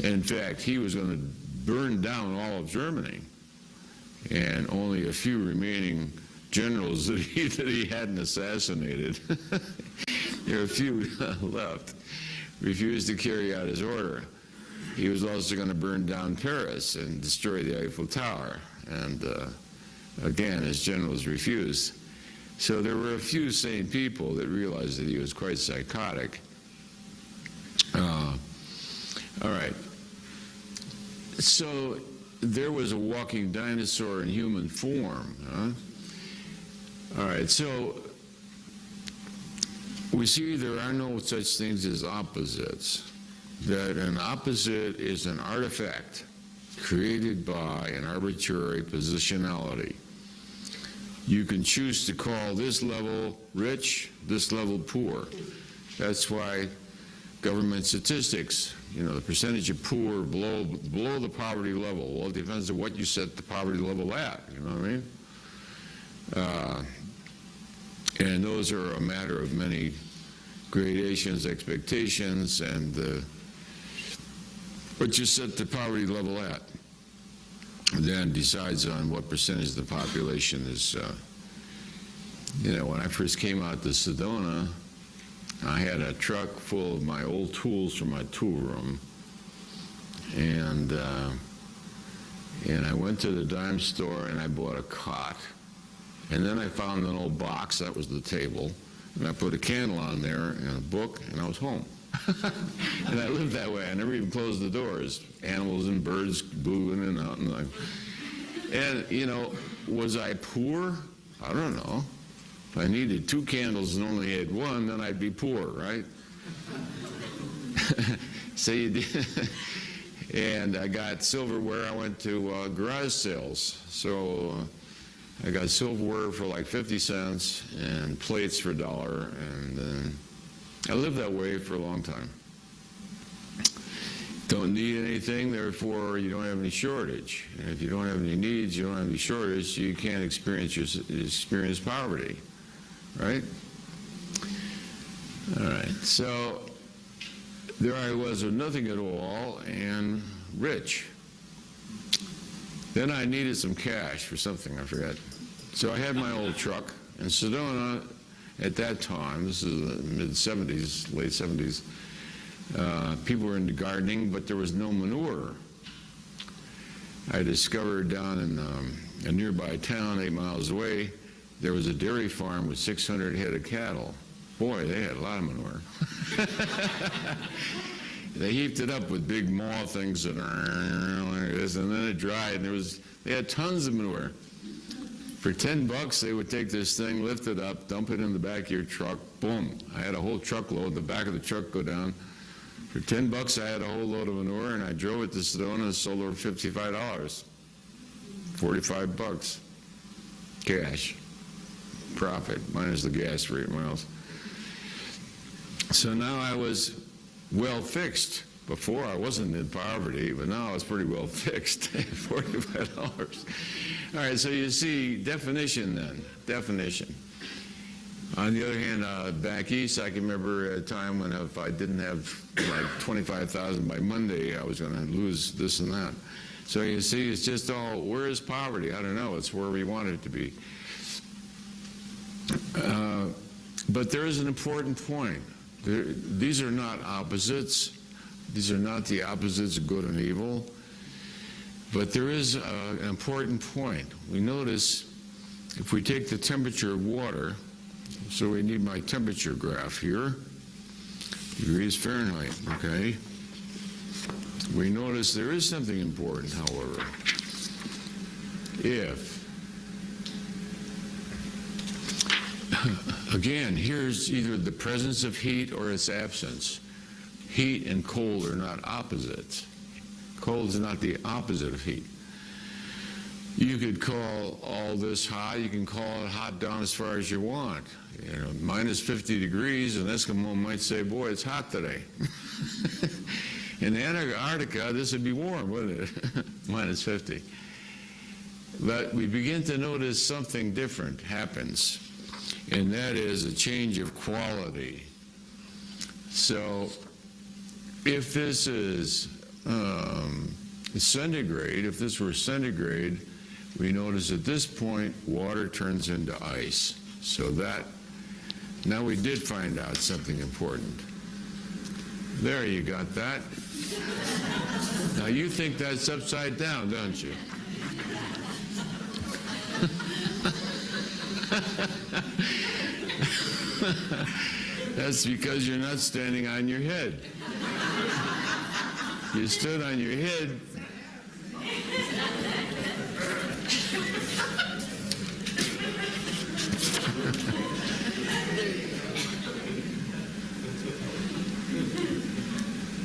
In fact, he was going to burn down all of Germany, and only a few remaining generals that he hadn't assassinated, there were a few left, refused to carry out his order. He was also going to burn down Paris and destroy the Eiffel Tower, and again, his generals refused. So there were a few sane people that realized that he was quite psychotic. All right. So there was a walking dinosaur in human form. Huh? All right, so we see there are no such things as opposites. That an opposite is an artifact created by an arbitrary positionality. You can choose to call this level rich, this level poor. That's why government statistics, you know, the percentage of poor below the poverty level, well, it depends on what you set the poverty level at, you know what I mean? And those are a matter of many gradations, expectations, and what you set the poverty level at then decides on what percentage of the population is, you know, when I first came out to Sedona, I had a truck full of my old tools from my tool room, and I went to the dime store and I bought a cot, and then I found an old box, that was the table, and I put a candle on there and a book, and I was home. And I lived that way. I never even closed the doors. Animals and birds blew in and out. And you know, was I poor? I don't know. If I needed 2 candles and only had 1, then I'd be poor, right? So you did. And I got silverware. I went to garage sales. So I got silverware for like 50 cents and plates for $1. And I lived that way for a long time. Don't need anything, therefore you don't have any shortage. And if you don't have any needs, you don't have any shortage, you can't experience poverty, right? All right, so there I was with nothing at all and rich. Then I needed some cash for something, I forgot. So I had my old truck in Sedona. At that time, this is the mid-'70s, late '70s, people were into gardening, but there was no manure. I discovered down in a nearby town 8 miles away, there was a dairy farm with 600 head of cattle. Boy, they had a lot of manure. They heaped it up with big maw things and this, and then it dried, and they had tons of manure. For $10, they would take this thing, lift it up, dump it in the back of your truck, boom. I had a whole truckload, the back of the truck go down. For $10, I had a whole load of manure, and I drove it to Sedona and sold it for $55. $45. Cash. Profit, minus the gas for 8 miles. So now I was well fixed. Before I wasn't in poverty, but now I was pretty well fixed. $45. All right, so you see, definition then, definition. On the other hand, back east, I can remember a time when if I didn't have like 25,000 by Monday, I was going to lose this and that. So you see, it's just all, where is poverty? I don't know. It's where we want it to be. But there is an important point. These are not opposites. These are not the opposites of good and evil. But there is an important point. We notice if we take the temperature of water, so we need my temperature graph here, degrees Fahrenheit, okay? We notice there is something important, however. If, again, here's either the presence of heat or its absence. Heat and cold are not opposites. Cold is not the opposite of heat. You could call all this hot, you can call it hot down as far as you want. You know, minus 50 degrees, an Eskimo might say, boy, it's hot today. In Antarctica, this would be warm, wouldn't it? Minus 50. But we begin to notice something different happens, and that is a change of quality. So if this is centigrade, if this were centigrade, we notice at this point water turns into ice. So that, now we did find out something important. There, you got that. Now you think that's upside down, don't you? That's because you're not standing on your head. You stood on your head.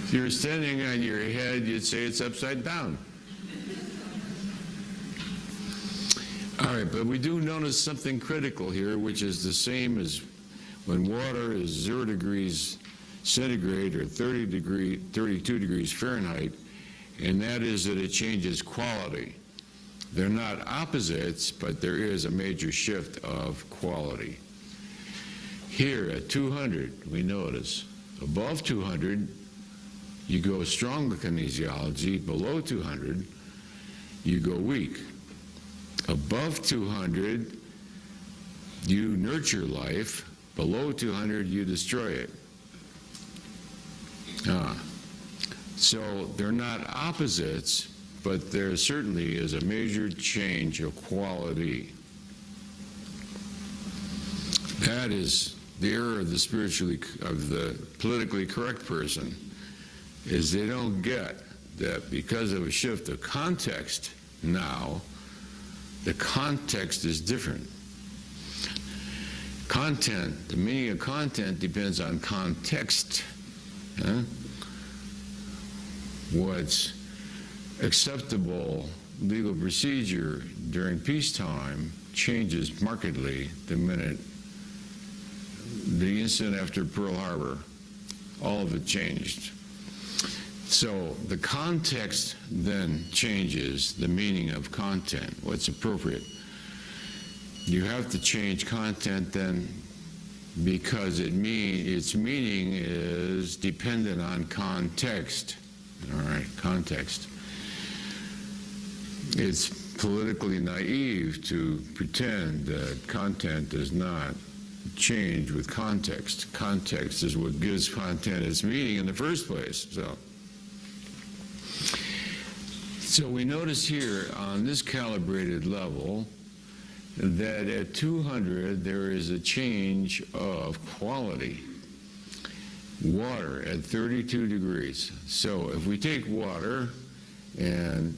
If you're standing on your head, you'd say it's upside down. All right, but we do notice something critical here, which is the same as when water is 0 degrees centigrade or 32 degrees Fahrenheit, and that is that it changes quality. They're not opposites, but there is a major shift of quality. Here at 200, we notice above 200, you go strong kinesiology. Below 200, you go weak. Above 200, you nurture life. Below 200, you destroy it. So they're not opposites, but there certainly is a major change of quality. That is the error of the politically correct person, is they don't get that because of a shift of context now, the context is different. Content, the meaning of content depends on context. What's acceptable legal procedure during peacetime changes markedly the instant after Pearl Harbor. All of it changed. So the context then changes the meaning of content, what's appropriate. You have to change content then because its meaning is dependent on context. All right, context. It's politically naive to pretend that content does not change with context. Context is what gives content its meaning in the first place. So we notice here on this calibrated level that at 200 there is a change of quality. Water at 32 degrees. So if we take water and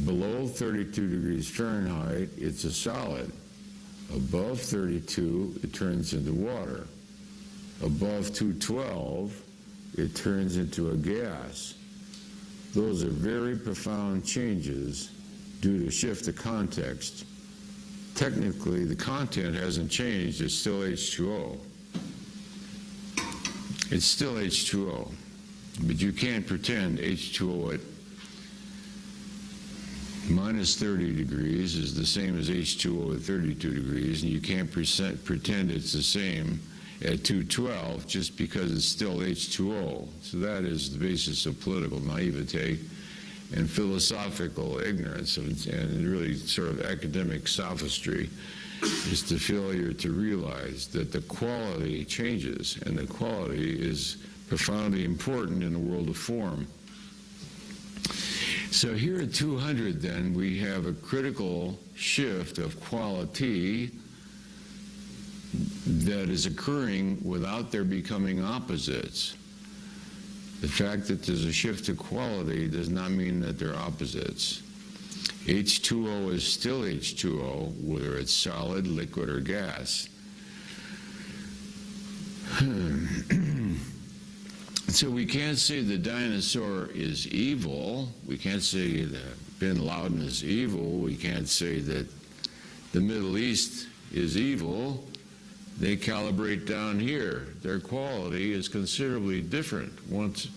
Below 32 degrees Fahrenheit, it's a solid. Above 32, it turns into water. Above 212, it turns into a gas. Those are very profound changes due to shift of context. Technically, the content hasn't changed, it's still H2O. It's still H2O, but you can't pretend H2O at minus 30 degrees is the same as H2O at 32 degrees, and you can't pretend it's the same at 212 just because it's still H2O. So that is the basis of political naivete and philosophical ignorance, and really sort of academic sophistry, is the failure to realize that the quality changes, and the quality is profoundly important in the world of form. So here at 200, then, we have a critical shift of quality that is occurring without there becoming opposites. The fact that there's a shift to quality does not mean that they're opposites. H2O is still H2O, whether it's solid, liquid, or gas. So we can't say the dinosaur is evil. We can't say that bin Laden is evil. We can't say that the Middle East is evil. They calibrate down here. Their quality is considerably different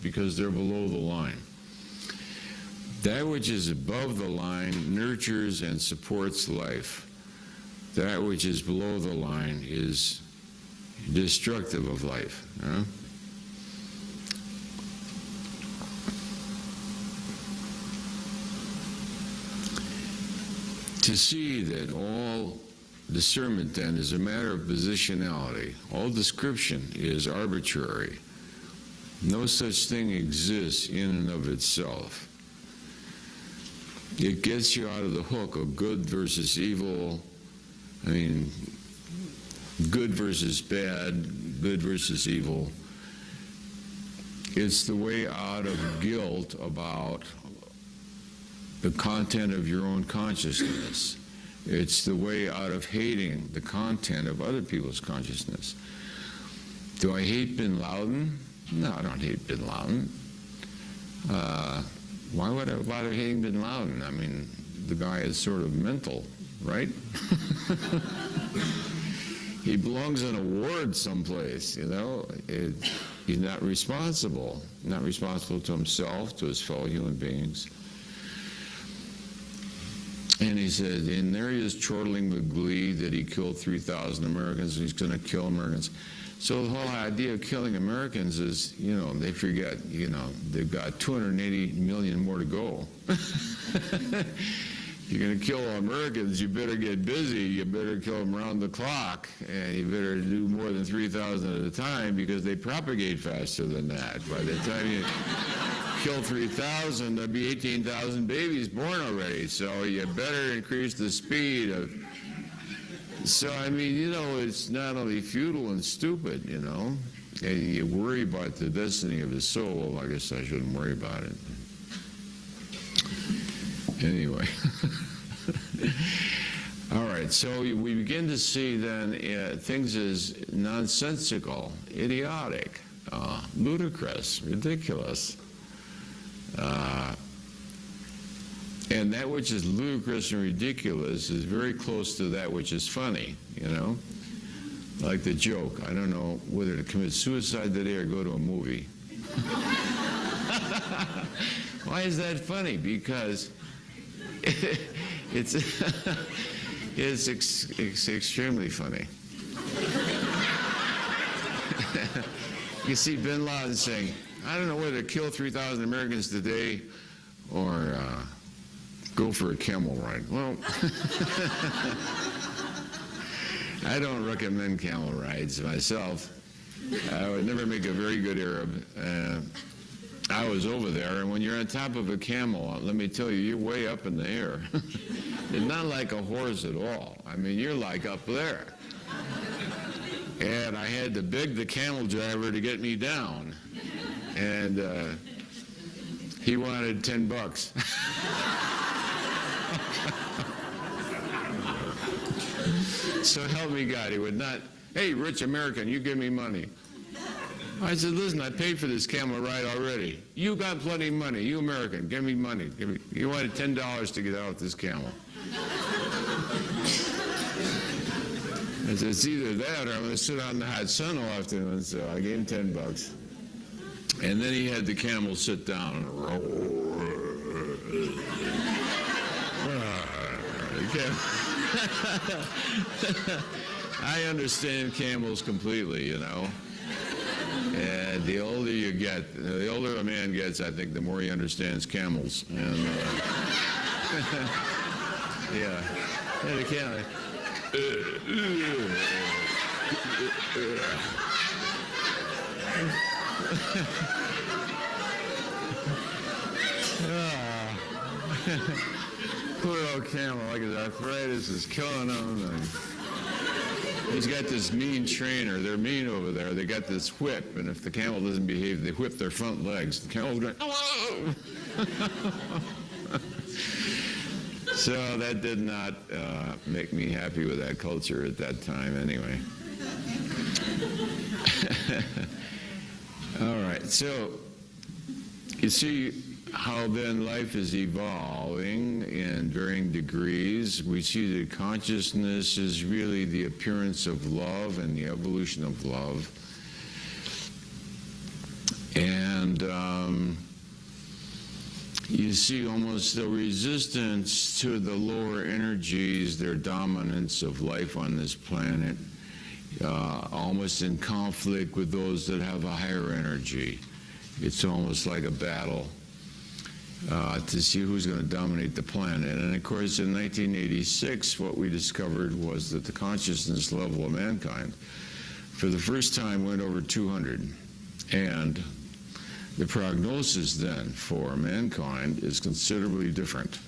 because they're below the line. That which is above the line nurtures and supports life. That which is below the line is destructive of life. Huh? To see that all discernment then is a matter of positionality. All description is arbitrary. No such thing exists in and of itself. It gets you out of the hook of good versus evil. I mean, good versus bad, good versus evil. It's the way out of guilt about the content of your own consciousness. It's the way out of hating the content of other people's consciousness. Do I hate bin Laden? No, I don't hate bin Laden. Why would I bother hating bin Laden? I mean, the guy is sort of mental, right? He belongs in a ward someplace, you know? He's not responsible to himself, to his fellow human beings. And he said, and there he is chortling with glee that he killed 3,000 Americans and he's going to kill Americans. So the whole idea of killing Americans is, you know, they forget, you know, they've got 280 million more to go. If you're going to kill all Americans, you better get busy. You better kill them around the clock. And you better do more than 3,000 at a time because they propagate faster than that. By the time you kill 3,000, there'll be 18,000 babies born already. So you better increase the speed of... So, I mean, you know, it's not only futile and stupid, you know. And you worry about the destiny of the soul. Well, I guess I shouldn't worry about it. Anyway. All right, so we begin to see then things as nonsensical, idiotic, ludicrous, ridiculous. And that which is ludicrous and ridiculous is very close to that which is funny, you know? Like the joke, I don't know whether to commit suicide today or go to a movie. Why is that funny? Because it's extremely funny. You see bin Laden saying, I don't know whether to kill 3,000 Americans today or go for a camel ride. Well, I don't recommend camel rides myself. I would never make a very good Arab. I was over there, and when you're on top of a camel, let me tell you, you're way up in the air. It's not like a horse at all. I mean, you're like up there. And I had to beg the camel driver to get me down. And he wanted $10. So help me God, he would not, hey, rich American, you give me money. I said, listen, I paid for this camel ride already. You got plenty of money. You American, give me money. You wanted $10 to get out with this camel. I said, it's either that or I'm going to sit out in the hot sun all afternoon. So I gave him $10. And then he had the camel sit down and roll. I understand camels completely, you know. And the older you get, the older a man gets, I think, the more he understands camels. And yeah, the camel. Poor old camel, like his arthritis is killing him. And he's got this mean trainer. They're mean over there. They got this whip, and if the camel doesn't behave, they whip their front legs. The camel's going, hello! So that did not make me happy with that culture at that time anyway. All right, so you see how then life is evolving in varying degrees. We see that consciousness is really the appearance of love and the evolution of love. And you see almost the resistance to the lower energies, their dominance of life on this planet, almost in conflict with those that have a higher energy. It's almost like a battle to see who's going to dominate the planet. And of course, in 1986, what we discovered was that the consciousness level of mankind, for the first time, went over 200. And the prognosis then for mankind is considerably different.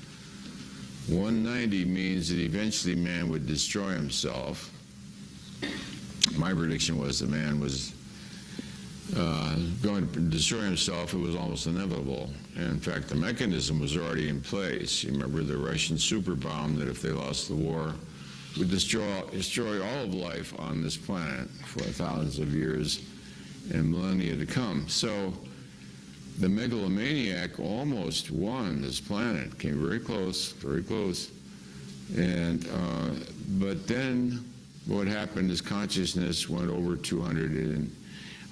190 means that eventually man would destroy himself. My prediction was the man was going to destroy himself. It was almost inevitable. And in fact, the mechanism was already in place. You remember the Russian super bomb that if they lost the war, would destroy all of life on this planet for thousands of years and millennia to come. So the megalomaniac almost won this planet, came very close, very close. And but then what happened is consciousness went over 200, and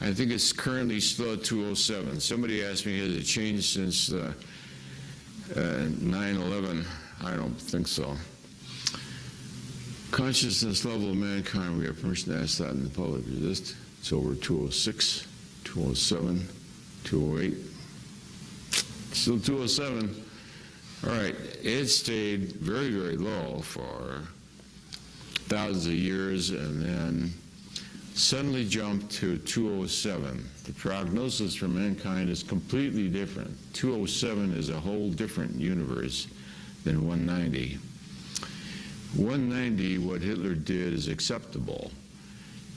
I think it's currently still at 207. Somebody asked me, has it changed since 9/11? I don't think so. Consciousness level of mankind, we have permission to ask that in the public resist. It's over 206, 207, 208. Still 207. All right, it stayed very, very low for thousands of years and then suddenly jumped to 207. The prognosis for mankind is completely different. 207 is a whole different universe than 190. 190, what Hitler did is acceptable.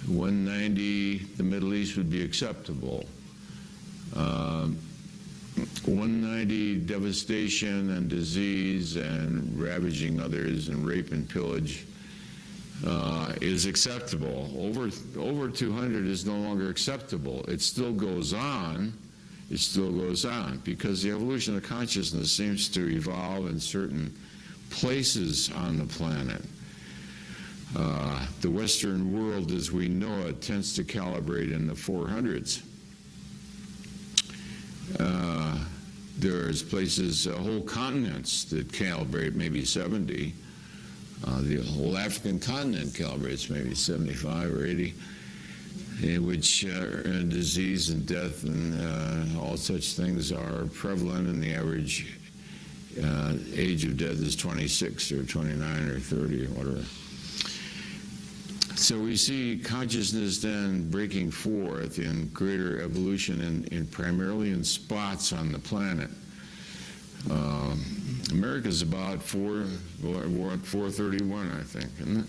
190, the Middle East would be acceptable. 190, devastation and disease and ravaging others and rape and pillage is acceptable. Over 200 is no longer acceptable. It still goes on. It still goes on because the evolution of consciousness seems to evolve in certain places on the planet. The Western world, as we know it, tends to calibrate in the 400s. There's places, whole continents that calibrate maybe 70. The whole African continent calibrates maybe 75 or 80, in which disease and death and all such things are prevalent, and the average age of death is 26 or 29 or 30 or whatever. So we see consciousness then breaking forth in greater evolution in primarily in spots on the planet. America's about 431, I think, isn't it?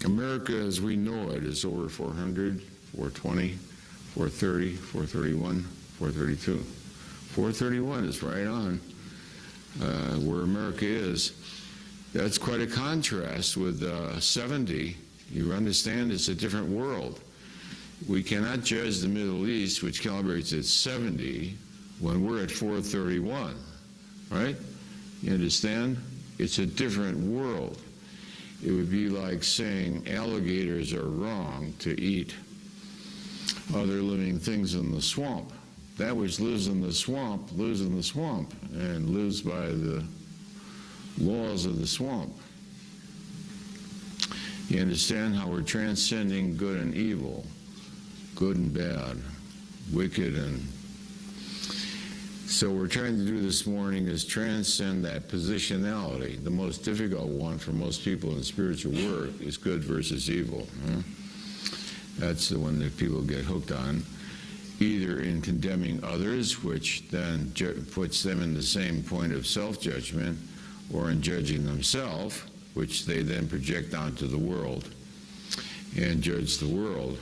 America, as we know it, is over 400, 420, 430, 431, 432. 431 is right on where America is. That's quite a contrast with 70. You understand it's a different world. We cannot judge the Middle East, which calibrates at 70, when we're at 431, right? You understand? It's a different world. It would be like saying alligators are wrong to eat other living things in the swamp. That which lives in the swamp lives in the swamp and lives by the laws of the swamp. You understand how we're transcending good and evil, good and bad, wicked and... So what we're trying to do this morning is transcend that positionality. The most difficult one for most people in spiritual work is good versus evil. That's the one that people get hooked on, either in condemning others, which then puts them in the same point of self-judgment, or in judging themselves, which they then project onto the world and judge the world.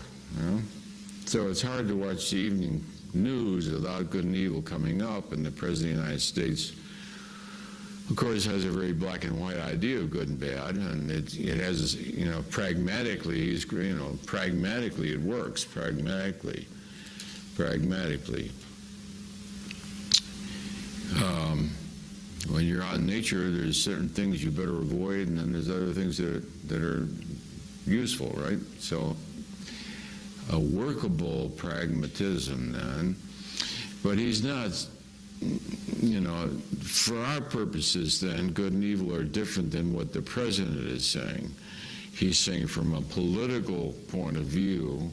So it's hard to watch the evening news without good and evil coming up, and the President of the United States, of course, has a very black and white idea of good and bad, and it has, pragmatically, pragmatically it works, pragmatically. When you're out in nature, there's certain things you better avoid, and then there's other things that are useful, right? So a workable pragmatism then, but he's not, for our purposes then, good and evil are different than what the president is saying. He's saying from a political point of view,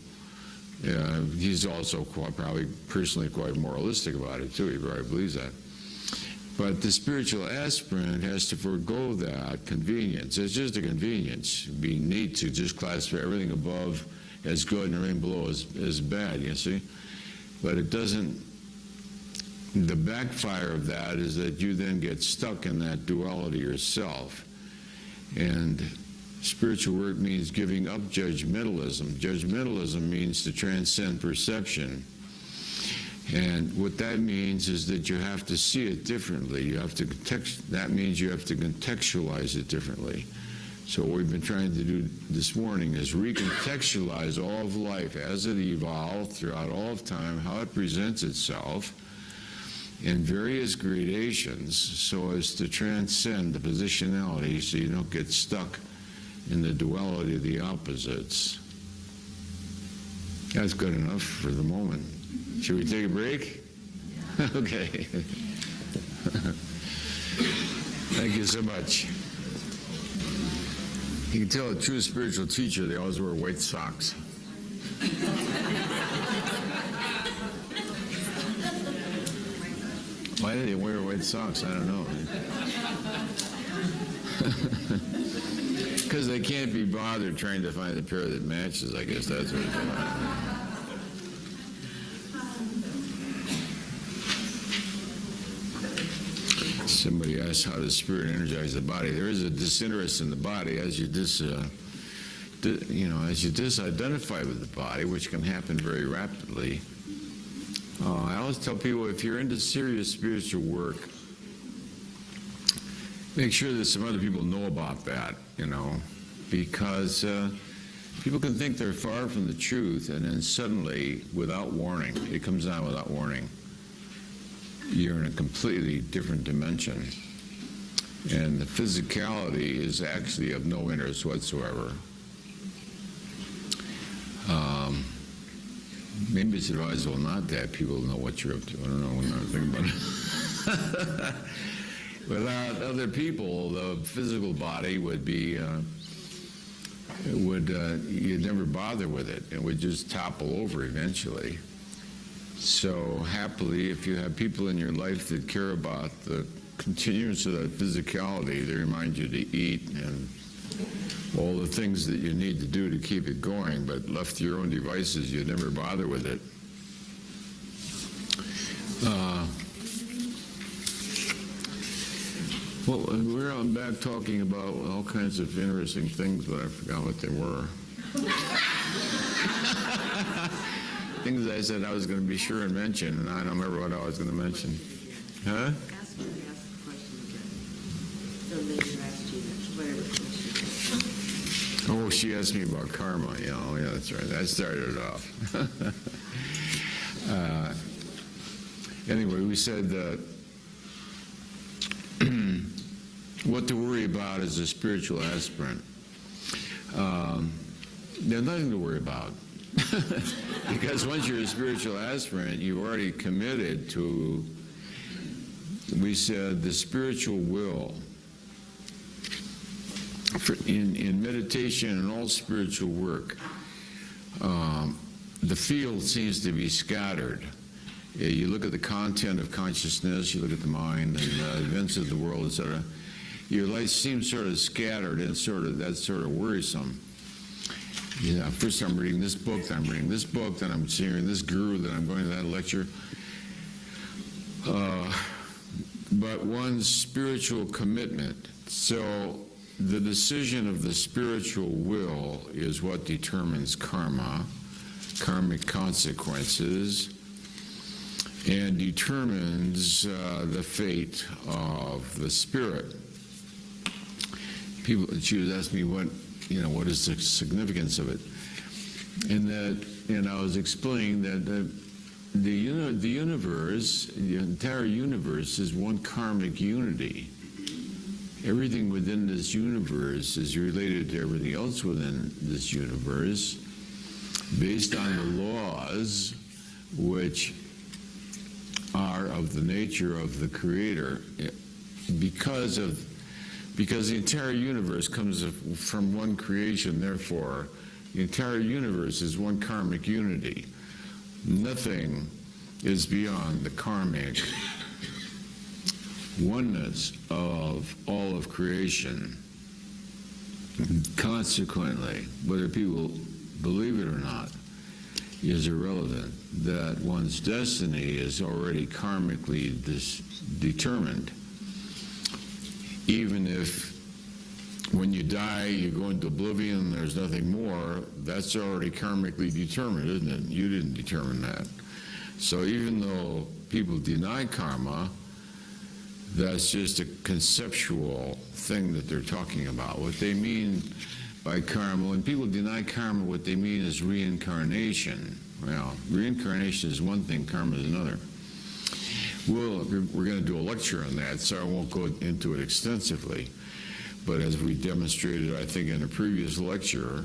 he's also probably personally quite moralistic about it too, he probably believes that. But the spiritual aspirant has to forego that convenience. It's just a convenience. It'd be neat to just classify everything above as good and everything below as bad, you see? But it doesn't, the backfire of that is that you then get stuck in that duality yourself. And spiritual work means giving up judgmentalism. Judgmentalism means to transcend perception. And what that means is that you have to see it differently. You have to that means you have to contextualize it differently. So what we've been trying to do this morning is recontextualize all of life as it evolved throughout all of time, how it presents itself in various gradations so as to transcend the positionality so you don't get stuck in the duality of the opposites. That's good enough for the moment. Should we take a break? Okay. Thank you so much. You can tell a true spiritual teacher, they always wear white socks. Why do they wear white socks? I don't know. Because they can't be bothered trying to find a pair that matches, I guess that's what it's about. Somebody asked how does spirit energize the body. There is a disinterest in the body as you disidentify with the body, which can happen very rapidly. I always tell people if you're into serious spiritual work, make sure that some other people know about that, because people can think they're far from the truth, and then suddenly, without warning, it comes on without warning. You're in a completely different dimension. And the physicality is actually of no interest whatsoever. Maybe it's advisable not to have people know what you're up to. I don't know when I was thinking about it. Without other people, the physical body would be, you'd never bother with it. It would just topple over eventually. So happily, if you have people in your life that care about the continuance of that physicality, they remind you to eat and all the things that you need to do to keep it going, but left to your own devices, you'd never bother with it. Well, we're on back talking about all kinds of interesting things, but I forgot what they were. Things I said I was going to be sure and mention, and I don't remember what I was going to mention. Huh? Ask me to ask the question again. So maybe you asked you that. Oh, she asked me about karma. Yeah, oh, yeah, that's right. That started it off. Anyway, we said that what to worry about is a spiritual aspirant. There's nothing to worry about. Because once you're a spiritual aspirant, you've already committed to, we said, the spiritual will. In meditation and all spiritual work, the field seems to be scattered. You look at the content of consciousness, you look at the mind and events of the world, etc. Your life seems sort of scattered, and that's sort of worrisome. First I'm reading this book, then I'm reading this book, then I'm hearing this guru, then I'm going to that lecture. But one's spiritual commitment, so the decision of the spiritual will is what determines karma, karmic consequences, and determines the fate of the spirit. She was asking me what is the significance of it, and I was explaining that the universe, the entire universe, is one karmic unity. Everything within this universe is related to everything else within this universe based on the laws which are of the nature of the Creator. Because the entire universe comes from one creation, therefore, the entire universe is one karmic unity. Nothing is beyond the karmic oneness of all of creation. Consequently, whether people believe it or not is irrelevant, that one's destiny is already karmically determined. Even if when you die you go into oblivion, there's nothing more, that's already karmically determined, isn't it? You didn't determine that. So even though people deny karma, that's just a conceptual thing that they're talking about. What they mean by karma, when people deny karma, what they mean is reincarnation. Well, reincarnation is one thing, karma is another. Well, we're going to do a lecture on that, so I won't go into it extensively. But as we demonstrated, I think, in a previous lecture,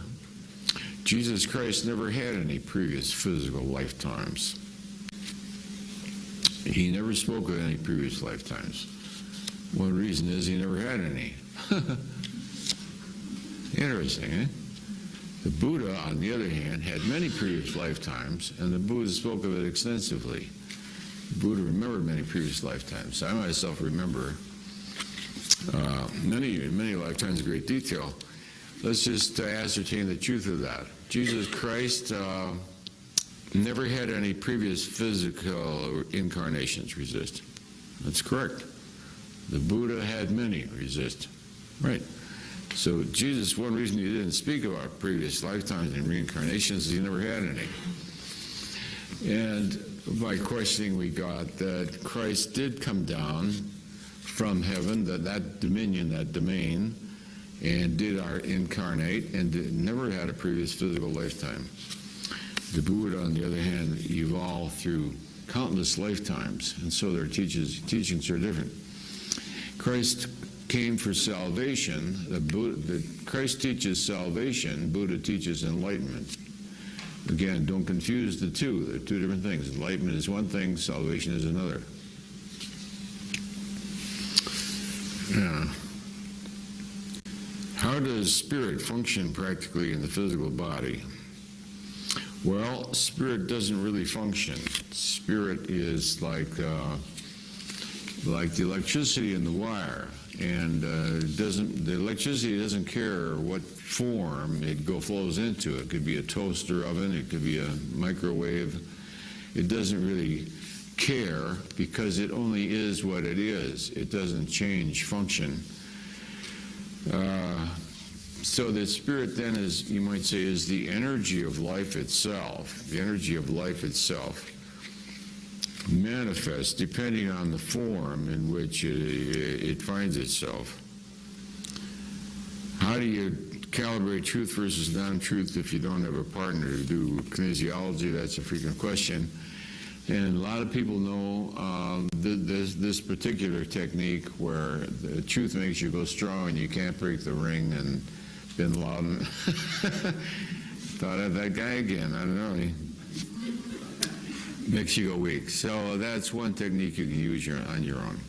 Jesus Christ never had any previous physical lifetimes. He never spoke of any previous lifetimes. One reason is he never had any. Interesting, eh? The Buddha, on the other hand, had many previous lifetimes, and the Buddha spoke of it extensively. The Buddha remembered many previous lifetimes. I myself remember many lifetimes in great detail. Let's just ascertain the truth of that. Jesus Christ never had any previous physical incarnations. Resist. That's correct. The Buddha had many. Resist. Right. So Jesus, one reason he didn't speak about previous lifetimes and reincarnations is he never had any. And by questioning we got that Christ did come down from heaven, that dominion, that domain, and did incarnate and never had a previous physical lifetime. The Buddha, on the other hand, evolved through countless lifetimes, and so their teachings are different. Christ came for salvation. Christ teaches salvation, Buddha teaches enlightenment. Again, don't confuse the two. They're two different things. Enlightenment is one thing, salvation is another. Yeah. How does spirit function practically in the physical body? Well, spirit doesn't really function. Spirit is like the electricity in the wire, and the electricity doesn't care what form it flows into. It could be a toaster oven, it could be a microwave. It doesn't really care because it only is what it is. It doesn't change function. So the spirit then is, you might say, is the energy of life itself. The energy of life itself manifests depending on the form in which it finds itself. How do you calibrate truth versus non-truth if you don't have a partner to do kinesiology? That's a frequent question. And a lot of people know this particular technique where the truth makes you go strong and you can't break the ring, and Bin Laden thought of that guy again. I don't know. He makes you go weak. So that's one technique you can use on your own.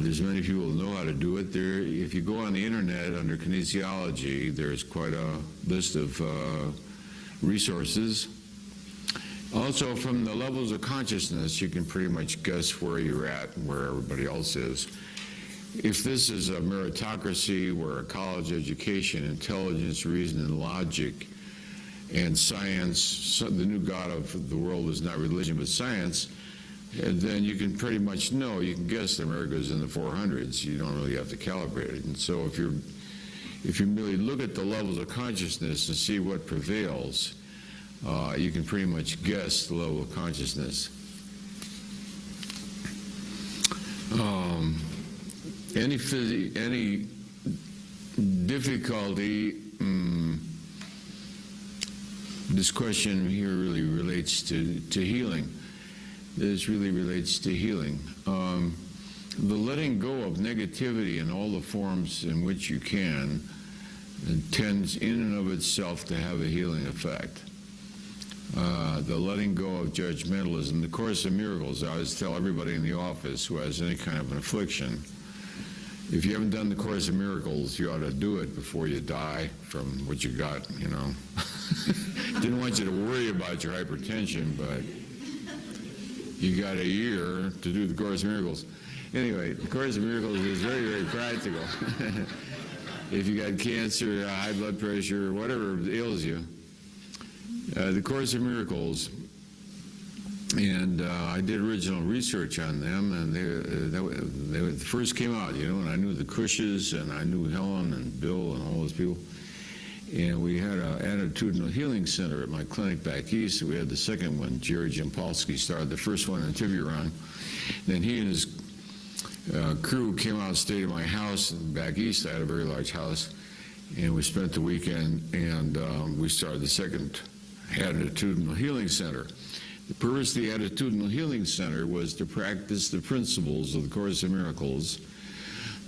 There's many people who know how to do it. If you go on the internet under kinesiology, there's quite a list of resources. Also, from the levels of consciousness, you can pretty much guess where you're at and where everybody else is. If this is a meritocracy where a college education, intelligence, reason, and logic, and science, the new god of the world is not religion but science, then you can pretty much know, you can guess that America's in the 400s. You don't really have to calibrate it. And so if you really look at the levels of consciousness and see what prevails, you can pretty much guess the level of consciousness. Any difficulty, this question here really relates to healing. This really relates to healing. The letting go of negativity in all the forms in which you can tends in and of itself to have a healing effect. The letting go of judgmentalism. The Course in Miracles, I always tell everybody in the office who has any kind of an affliction, if you haven't done the Course in Miracles, you ought to do it before you die from what you got, you know. Didn't want you to worry about your hypertension, but you got a year to do the Course in Miracles. Anyway, the Course in Miracles is very, very practical. If you got cancer, high blood pressure, whatever ails you, the Course in Miracles, and I did original research on them, and they first came out, you know, and I knew the Cushes, and I knew Helen and Bill and all those people. And we had an attitudinal healing center at my clinic back east. We had the second one. Jerry Jampolsky started the first one in Tiburon. Then he and his crew came out and stayed at my house back east. I had a very large house. And we spent the weekend, and we started the second attitudinal healing center. The purpose of the attitudinal healing center was to practice the principles of the Course in Miracles,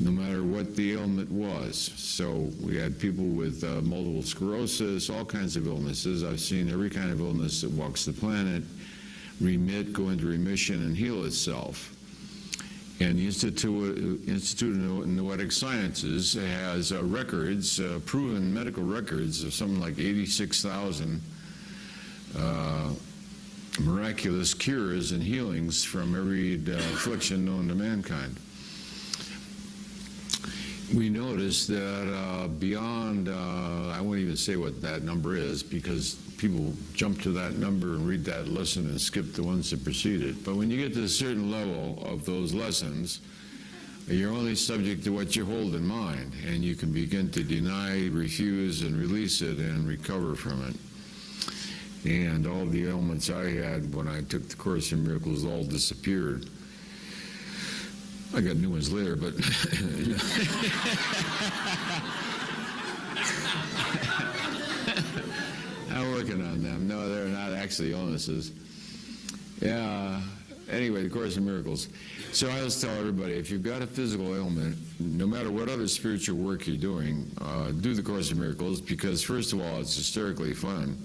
no matter what the ailment was. So we had people with multiple sclerosis, all kinds of illnesses. I've seen every kind of illness that walks the planet remit, go into remission, and heal itself. And the Institute of Noetic Sciences has records, proven medical records of something like 86,000 miraculous cures and healings from every affliction known to mankind. We noticed that beyond, I won't even say what that number is because people jump to that number and read that lesson and skip the ones that precede it. But when you get to a certain level of those lessons, you're only subject to what you hold in mind, and you can begin to deny, refuse, and release it and recover from it. And all the ailments I had when I took the Course in Miracles all disappeared. I got new ones later, but I'm working on them. No, they're not actually illnesses. Yeah. Anyway, the Course in Miracles. So I always tell everybody, if you've got a physical ailment, no matter what other spiritual work you're doing, do the Course in Miracles because, first of all, it's hysterically fun.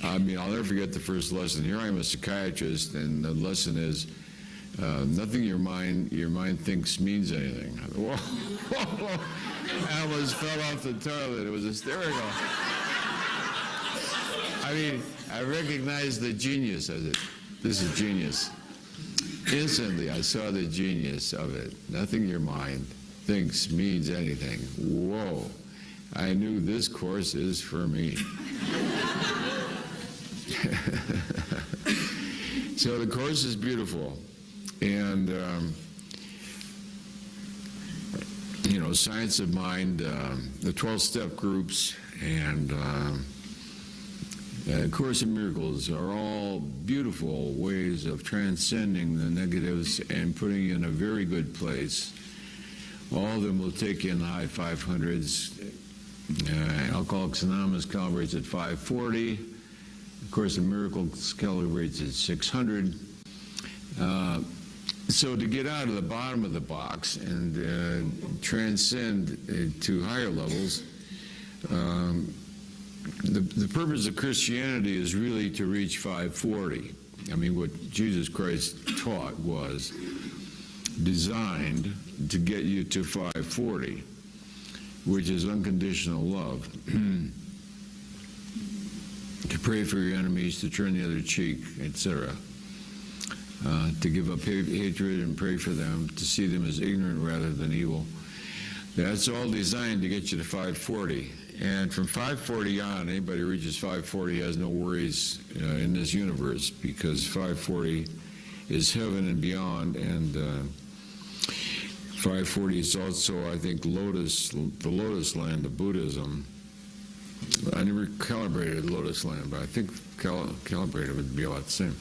I mean, I'll never forget the first lesson. Here I am a psychiatrist, and the lesson is, nothing your mind thinks means anything. Whoa, whoa. I almost fell off the toilet. It was hysterical. I mean, I recognized the genius of it. This is genius. Instantly, I saw the genius of it. Nothing your mind thinks means anything. Whoa. I knew this course is for me. So the course is beautiful. And, you know, Science of Mind, the 12-step groups, and Course in Miracles are all beautiful ways of transcending the negatives and putting you in a very good place All of them will take you in the high 500s. Alcoholics Anonymous calibrates at 540. Of course, the Miracles calibrates at 600. So to get out of the bottom of the box and transcend to higher levels, the purpose of Christianity is really to reach 540. I mean, what Jesus Christ taught was designed to get you to 540, which is unconditional love. To pray for your enemies, to turn the other cheek, etc. To give up hatred and pray for them, to see them as ignorant rather than evil. That's all designed to get you to 540. And from 540 on, anybody who reaches 540 has no worries in this universe, because 540 is heaven and beyond. And 540 is also, I think, the lotus land of Buddhism. I never calibrated lotus land, but I think calibrated would be about the same.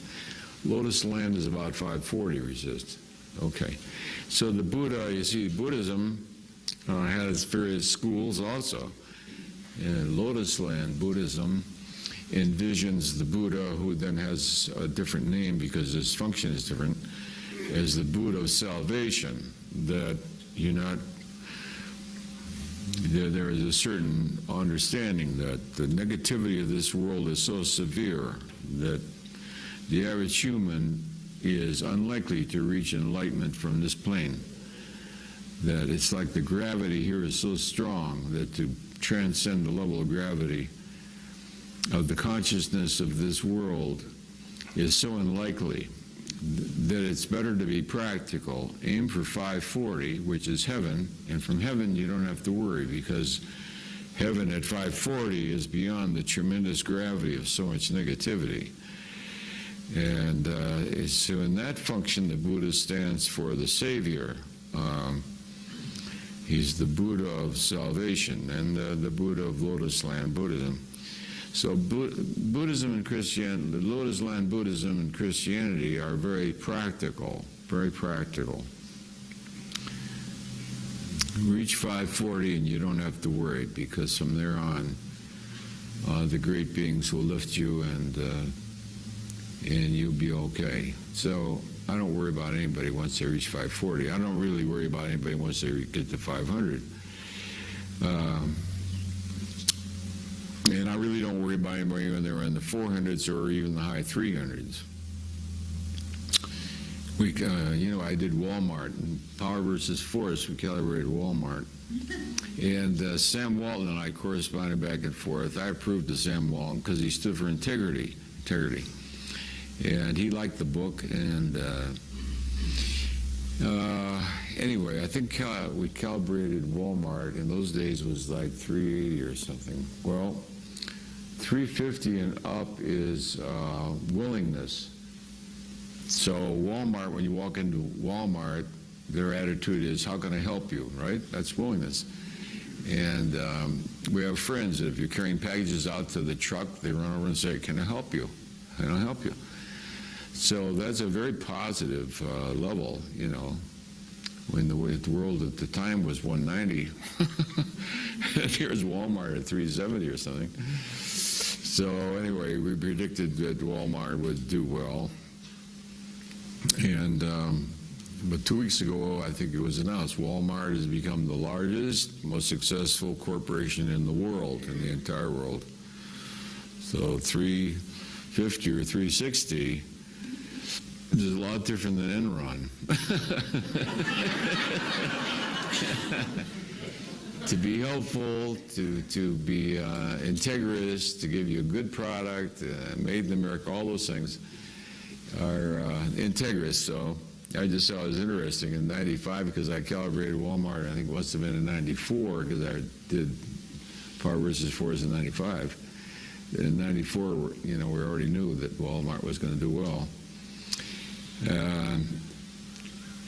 Lotus land is about 540 resist. Okay. So the Buddha, you see, Buddhism has various schools also. And Lotus Land Buddhism envisions the Buddha, who then has a different name because his function is different, as the Buddha of salvation, that you're not, there is a certain understanding that the negativity of this world is so severe that the average human is unlikely to reach enlightenment from this plane. That it's like the gravity here is so strong that to transcend the level of gravity of the consciousness of this world is so unlikely that it's better to be practical. Aim for 540, which is heaven, and from heaven you don't have to worry, because heaven at 540 is beyond the tremendous gravity of so much negativity. And so in that function, the Buddha stands for the Savior. He's the Buddha of salvation and the Buddha of Lotus Land Buddhism. So Buddhism and Christianity, the Lotus Land Buddhism and Christianity are very practical, very practical. Reach 540 and you don't have to worry, because from there on, the great beings will lift you and you'll be okay. So I don't worry about anybody once they reach 540. I don't really worry about anybody once they get to 500. And I really don't worry about anybody when they're in the 400s or even the high 300s. I did Walmart, and Power versus Force, we calibrated Walmart. And Sam Walton and I corresponded back and forth. I approved of Sam Walton because he stood for integrity. And he liked the book, and anyway, I think we calibrated Walmart. In those days was like 380 or something. Well, 350 and up is willingness. So Walmart, when you walk into Walmart, their attitude is, how can I help you, right? That's willingness. And we have friends that if you're carrying packages out to the truck, they run over and say, can I help you? Can I help you? So that's a very positive level, when the world at the time was 190. And here's Walmart at 370 or something. So anyway, we predicted that Walmart would do well. And but 2 weeks ago, I think it was announced, Walmart has become the largest, most successful corporation in the world, in the entire world. So 350 or 360 is a lot different than Enron. To be helpful, to be integrous, to give you a good product, made in America, all those things are integrous. So I just thought it was interesting in '95 because I calibrated Walmart. I think it must have been in '94 because I did Power versus Force in '95. In '94, we already knew that Walmart was going to do well.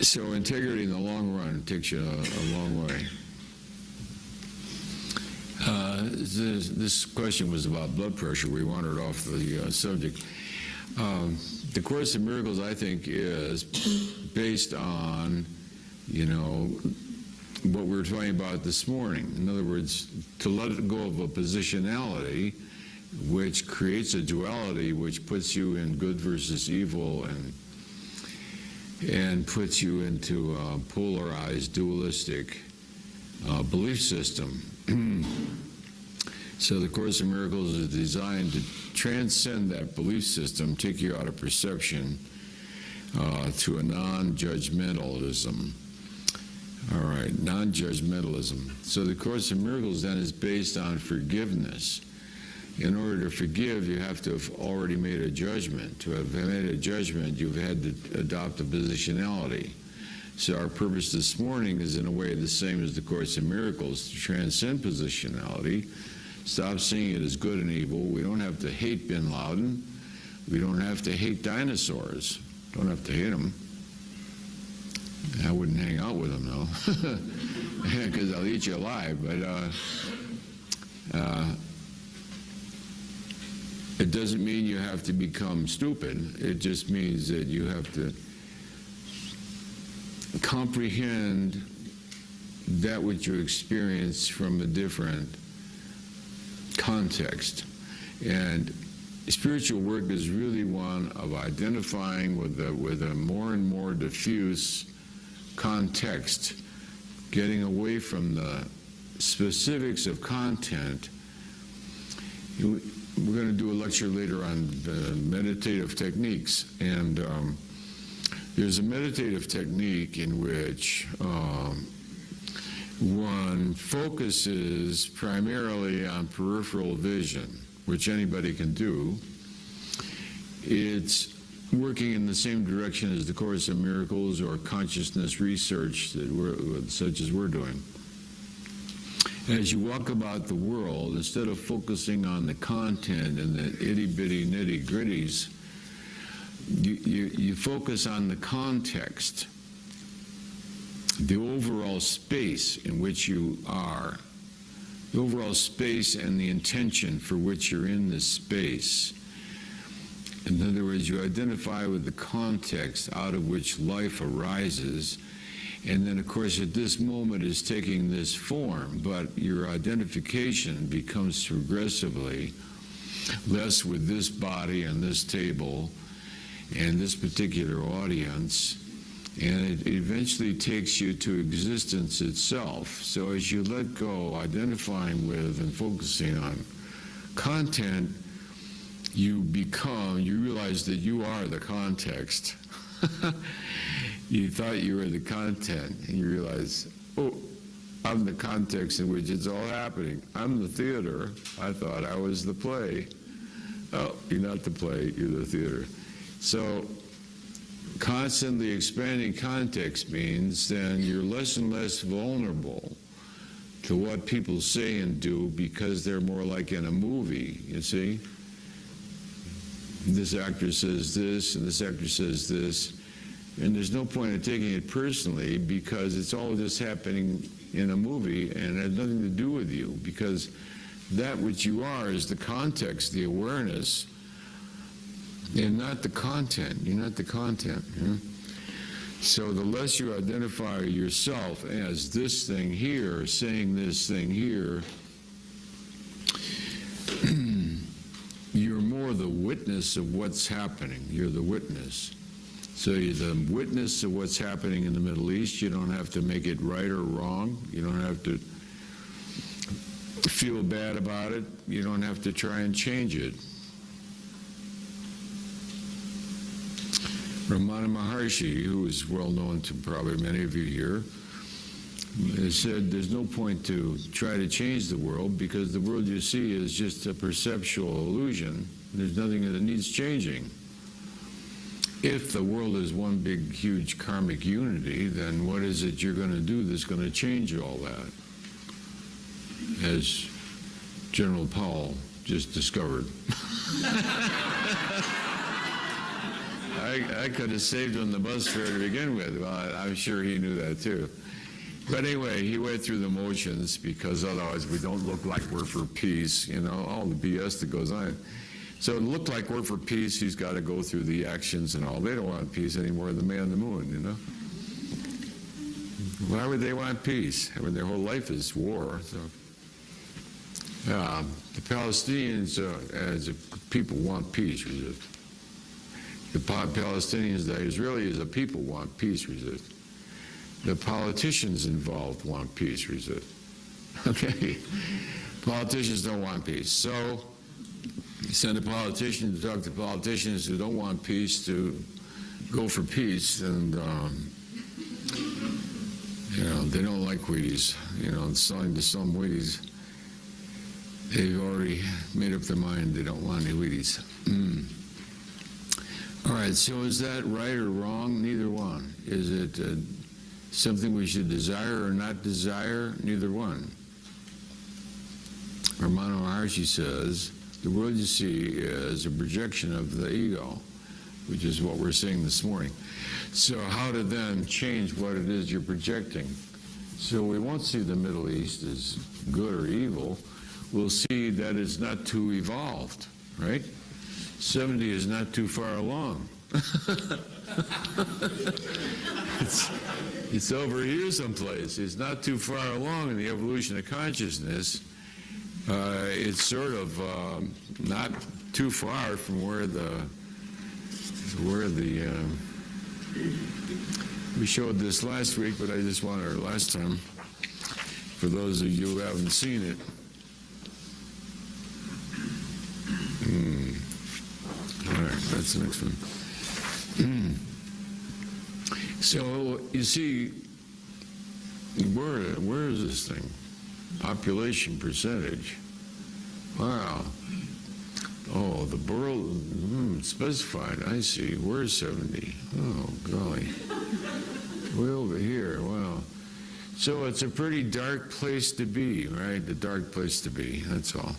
So integrity in the long run takes you a long way. This question was about blood pressure. We wandered off the subject. The Course in Miracles, I think, is based on, what we were talking about this morning. In other words, to let go of a positionality which creates a duality which puts you in good versus evil and puts you into a polarized, dualistic belief system. So the Course in Miracles is designed to transcend that belief system, take you out of perception to a non-judgmentalism. All right, non-judgmentalism. So the Course in Miracles then is based on forgiveness. In order to forgive, you have to have already made a judgment. To have made a judgment, you've had to adopt a positionality. So our purpose this morning is in a way the same as the Course in Miracles, to transcend positionality, stop seeing it as good and evil. We don't have to hate Bin Laden. We don't have to hate dinosaurs. Don't have to hate them. I wouldn't hang out with them, though, because I'll eat you alive. But it doesn't mean you have to become stupid. It just means that you have to comprehend that which you experience from a different context. And spiritual work is really one of identifying with a more and more diffuse context, getting away from the specifics of content. We're going to do a lecture later on meditative techniques, and there's a meditative technique in which one focuses primarily on peripheral vision, which anybody can do. It's working in the same direction as the Course in Miracles or consciousness research such as we're doing. As you walk about the world, instead of focusing on the content and the itty-bitty nitty-gritties, you focus on the context, the overall space in which you are, the overall space and the intention for which you're in this space. In other words, you identify with the context out of which life arises, and then, of course, at this moment is taking this form, but your identification becomes progressively less with this body and this table and this particular audience, and it eventually takes you to existence itself. So as you let go, identifying with and focusing on content, you realize that you are the context. You thought you were the content, and you realize, oh, I'm the context in which it's all happening. I'm the theater. I thought I was the play. Oh, you're not the play, you're the theater. So constantly expanding context means then you're less and less vulnerable to what people say and do because they're more like in a movie, you see? This actor says this, and this actor says this. And there's no point in taking it personally because it's all just happening in a movie and it has nothing to do with you, because that which you are is the context, the awareness, and not the content. You're not the content. So the less you identify yourself as this thing here, saying this thing here, you're more the witness of what's happening. You're the witness. So you're the witness of what's happening in the Middle East. You don't have to make it right or wrong. You don't have to feel bad about it. You don't have to try and change it. Ramana Maharshi, who is well known to probably many of you here, has said there's no point to try to change the world because the world you see is just a perceptual illusion. There's nothing that needs changing. If the world is one big, huge karmic unity, then what is it you're going to do that's going to change all that? As General Powell just discovered. I could have saved him the bus fare to begin with. Well, I'm sure he knew that too. But anyway, he went through the motions because otherwise we don't look like we're for peace, you know, all the BS that goes on. So it looked like we're for peace, he's got to go through the actions and all. They don't want peace anymore than the man on the moon, you know. Why would they want peace? I mean, their whole life is war. So, the Palestinians, as a people, want peace. Resist. The Palestinians, the Israelis, the people want peace. Resist. The politicians involved want peace. Resist. Okay, politicians don't want peace. So you send a politician to talk to politicians who don't want peace to go for peace, and they don't like Wheaties. And selling to some Wheaties, they've already made up their mind they don't want any Wheaties. All right, so is that right or wrong? Neither one. Is it something we should desire or not desire? Neither one. Ramana Maharshi says, the world you see is a projection of the ego, which is what we're seeing this morning. So how to then change what it is you're projecting? So we won't see the Middle East as good or evil. We'll see that it's not too evolved, right? 70 is not too far along. It's over here someplace. It's not too far along in the evolution of consciousness. It's sort of not too far from where we showed this last week, but I just wanted, or last time, for those of you who haven't seen it. All right, that's the next one. So you see, where is this thing? Population percentage. Wow. Oh, the world specified. I see. Where's 70? Oh, golly. Way over here. Wow. So it's a pretty dark place to be, right? The dark place to be. That's all.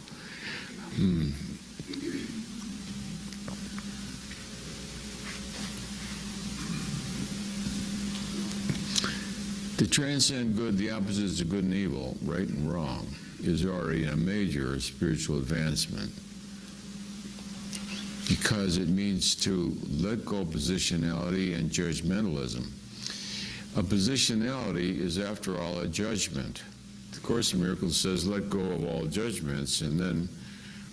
To transcend good, the opposites of good and evil, right and wrong, is already a major spiritual advancement, because it means to let go of positionality and judgmentalism. A positionality is, after all, a judgment. The Course in Miracles says, let go of all judgments, and then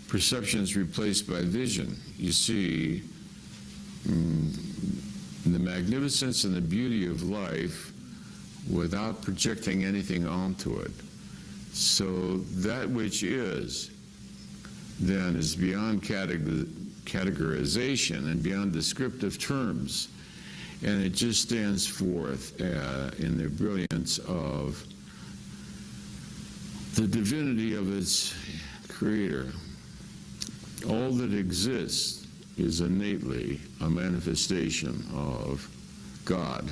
perception is replaced by vision. You see the magnificence and the beauty of life without projecting anything onto it. So that which is, then, is beyond categorization and beyond descriptive terms. And it just stands forth in the brilliance of the divinity of its creator. All that exists is innately a manifestation of God.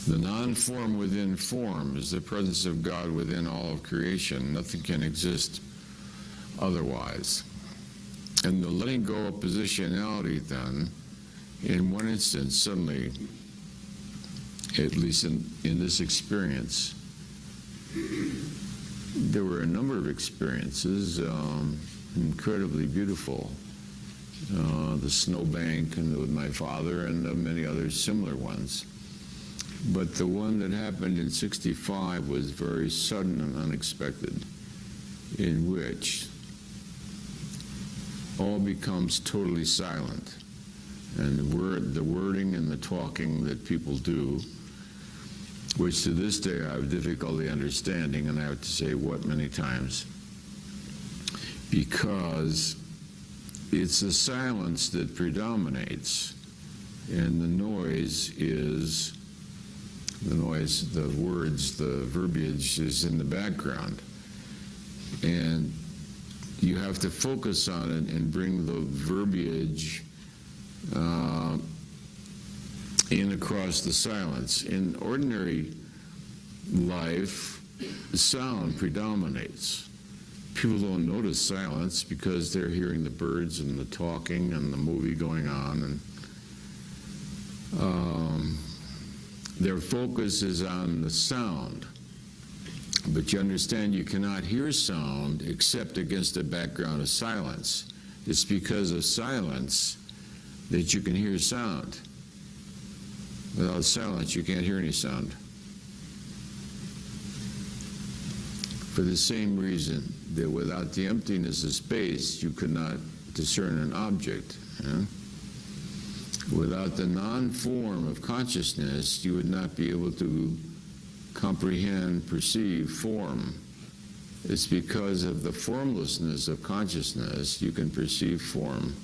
The non-form within form is the presence of God within all of creation. Nothing can exist otherwise. And the letting go of positionality, then, in one instance, suddenly, at least in this experience, there were a number of experiences, incredibly beautiful. The snowbank and with my father and many other similar ones. But the one that happened in '65 was very sudden and unexpected, in which all becomes totally silent. And the wording and the talking that people do, which to this day I have difficulty understanding, and I have to say what many times, because it's the silence that predominates, and the noise is the noise, the words, the verbiage is in the background. And you have to focus on it and bring the verbiage in across the silence. In ordinary life, sound predominates. People don't notice silence because they're hearing the birds and the talking and the movie going on, and their focus is on the sound. But you understand you cannot hear sound except against a background of silence. It's because of silence that you can hear sound. Without silence, you can't hear any sound. For the same reason that without the emptiness of space, you could not discern an object. Without the non-form of consciousness, you would not be able to comprehend, perceive form. It's because of the formlessness of consciousness you can perceive form.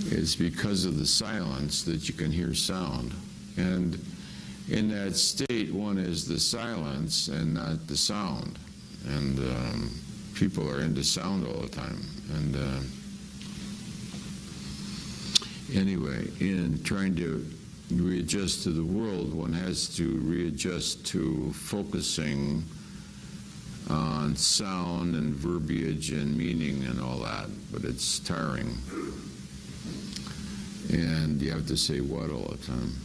It's because of the silence that you can hear sound. And in that state, one is the silence and not the sound. And people are into sound all the time. And anyway, in trying to readjust to the world, one has to readjust to focusing on sound and verbiage and meaning and all that, but it's tiring. And you have to say what all the time.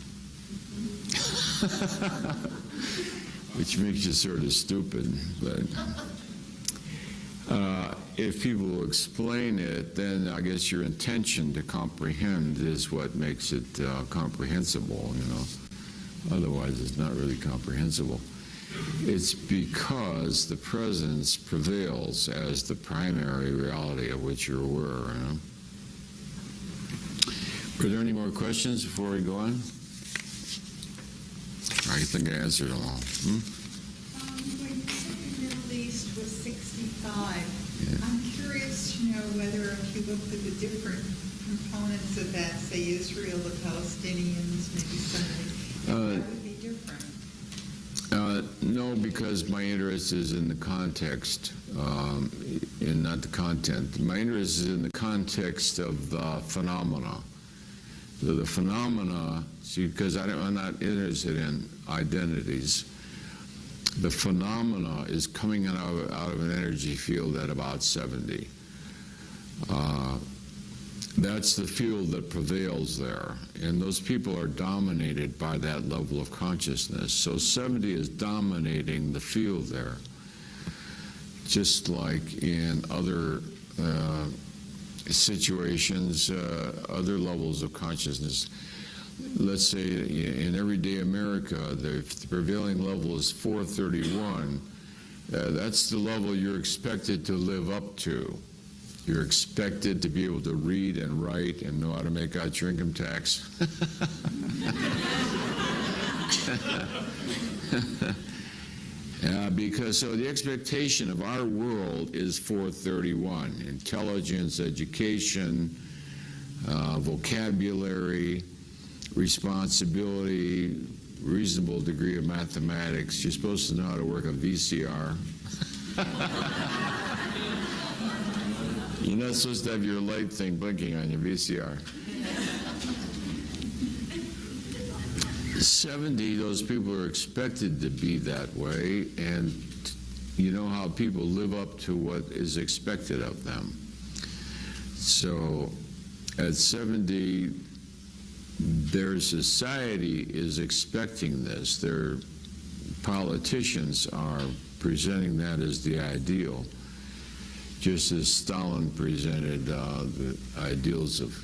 Which makes you sort of stupid, but if people explain it, then I guess your intention to comprehend is what makes it comprehensible, you know. Otherwise, it's not really comprehensible. It's because the presence prevails as the primary reality of which you're aware, you know. Are there any more questions before we go on? I think I answered them all. When you said the Middle East was 65, Yeah. I'm curious to know whether if you looked at the different components of that, say Israel, the Palestinians, maybe something, that would be different. No, because my interest is in the context and not the content. My interest is in the context of the phenomena. So the phenomena, see, because I'm not interested in identities. The phenomena is coming out of an energy field at about 70. That's the field that prevails there. And those people are dominated by that level of consciousness. So 70 is dominating the field there. Just like in other situations, other levels of consciousness. Let's say in everyday America, the prevailing level is 431. That's the level you're expected to live up to. You're expected to be able to read and write and know how to make out your income tax. Because so the expectation of our world is 431. Intelligence, education, vocabulary, responsibility, reasonable degree of mathematics. You're supposed to know how to work a VCR. You're not supposed to have your light thing blinking on your VCR. 70, those people are expected to be that way, and you know how people live up to what is expected of them. So at 70, their society is expecting this. Their politicians are presenting that as the ideal, just as Stalin presented the ideals of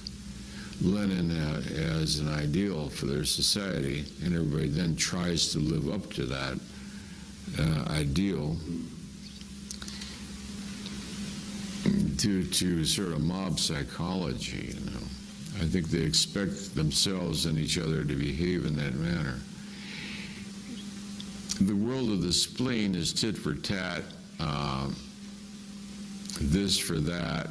Lenin as an ideal for their society, and everybody then tries to live up to that ideal due to sort of mob psychology, you know. I think they expect themselves and each other to behave in that manner. The world of the spleen is tit for tat, this for that,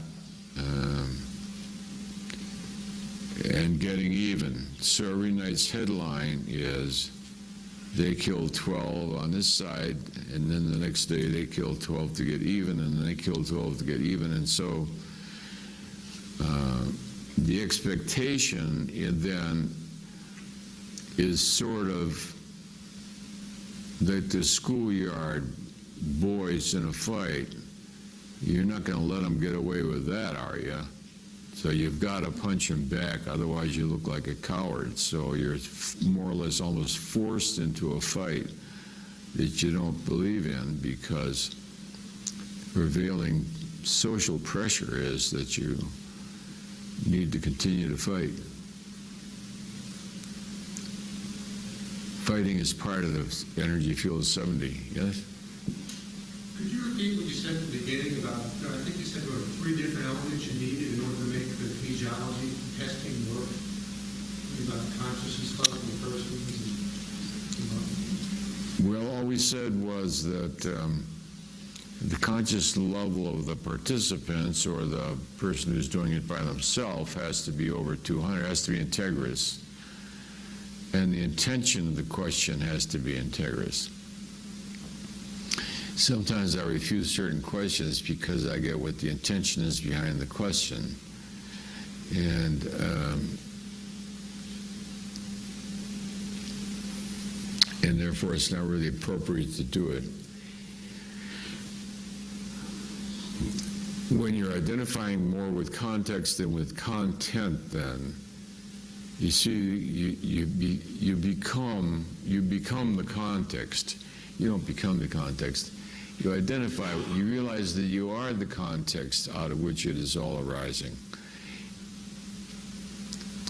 and getting even. So every night's headline is they killed 12 on this side, and then the next day they killed 12 to get even, and then they killed 12 to get even, and so the expectation then is sort of that the schoolyard boys in a fight, you're not going to let them get away with that, are you? So you've got to punch them back, otherwise you look like a coward. So you're more or less almost forced into a fight that you don't believe in, because prevailing social pressure is that you need to continue to fight. Fighting is part of the energy field 70, yes? Could you repeat what you said at the beginning about, I think you said there were 3 different elements you needed in order to make the kinesiology testing work? About consciousness level of the person? Well, all we said was that the conscious level of the participants or the person who's doing it by themselves has to be over 200, has to be integrous. And the intention of the question has to be integrous. Sometimes I refuse certain questions because I get what the intention is behind the question. And therefore it's not really appropriate to do it. When you're identifying more with context than with content, then you see you become the context. You don't become the context. You identify, you realize that you are the context out of which it is all arising.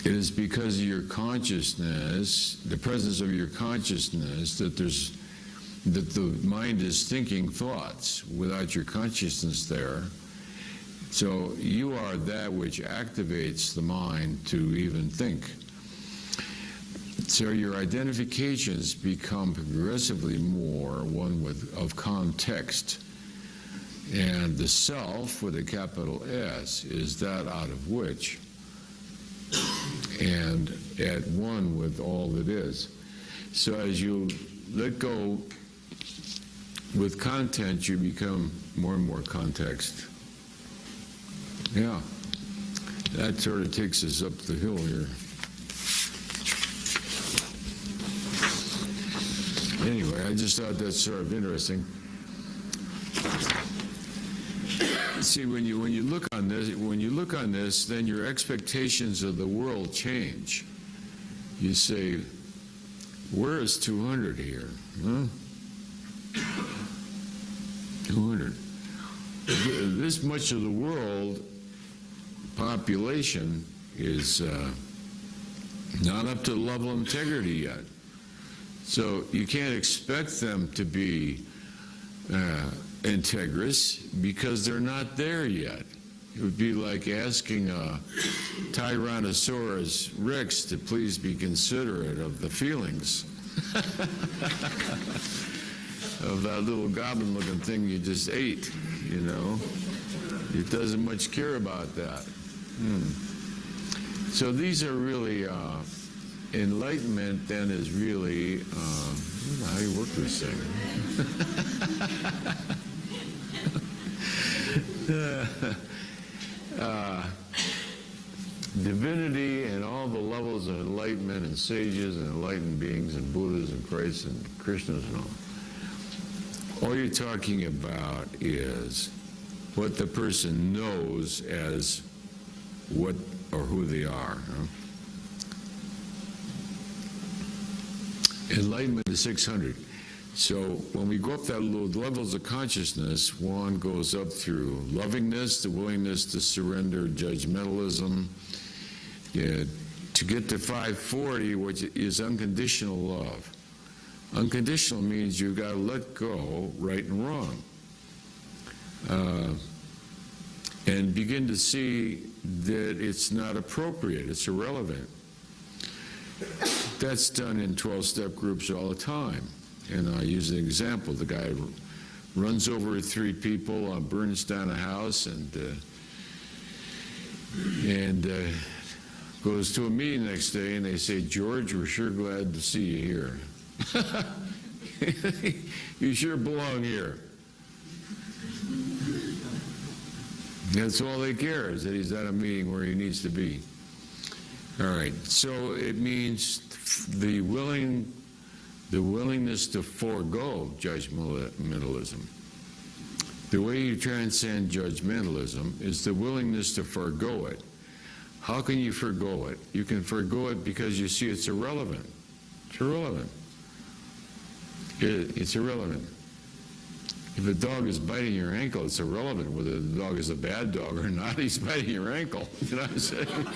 It is because of your consciousness, the presence of your consciousness, that the mind is thinking thoughts without your consciousness there. So you are that which activates the mind to even think. So your identifications become progressively more one of context. And the self, with a capital S, is that out of which, and at one with all that is. So as you let go with content, you become more and more context. Yeah, that sort of takes us up the hill here. Anyway, I just thought that's sort of interesting. See, when you look on this, then your expectations of the world change. You say, where is 200 here? Huh? 200. This much of the world population is not up to the level of integrity yet. So you can't expect them to be integrous because they're not there yet. It would be like asking a Tyrannosaurus Rex to please be considerate of the feelings of that little goblin-looking thing you just ate, you know. It doesn't much care about that. So these are really, enlightenment then is really, I don't know how you work this thing. Divinity and all the levels of enlightenment and sages and enlightened beings and Buddhas and Christs and Krishnas and all you're talking about is what the person knows as what or who they are. Huh? Enlightenment is 600. So when we go up that low levels of consciousness, one goes up through lovingness, the willingness to surrender, judgmentalism, to get to 540, which is unconditional love. Unconditional means you've got to let go right and wrong. And begin to see that it's not appropriate, it's irrelevant. That's done in 12-step groups all the time. And I use an example. The guy runs over 3 people, burns down a house, and goes to a meeting next day, and they say, "George, we're sure glad to see you here. You sure belong here." That's all they care, is that he's at a meeting where he needs to be. All right, so it means the willingness to forego judgmentalism. The way you transcend judgmentalism is the willingness to forego it. How can you forego it? You can forego it because you see it's irrelevant. It's irrelevant. It's irrelevant. If a dog is biting your ankle, it's irrelevant whether the dog is a bad dog or not. He's biting your ankle. You know what I'm saying?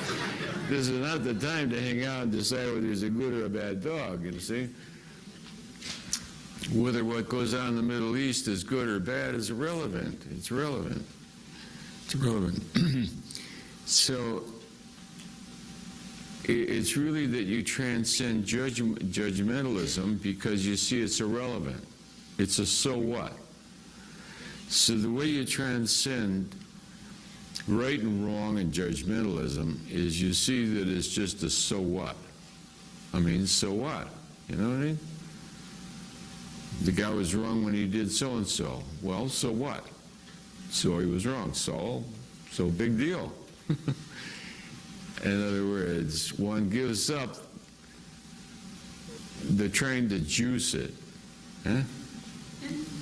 This is not the time to hang out and decide whether he's a good or a bad dog, you see? Whether what goes on in the Middle East is good or bad is irrelevant. It's relevant. It's irrelevant. So it's really that you transcend judgmentalism because you see it's irrelevant. It's a so what. So the way you transcend right and wrong and judgmentalism is you see that it's just a so what. I mean, so what? You know what I mean? The guy was wrong when he did so-and-so. Well, so what? So he was wrong. So big deal. In other words, one gives up the trying to juice it. Huh?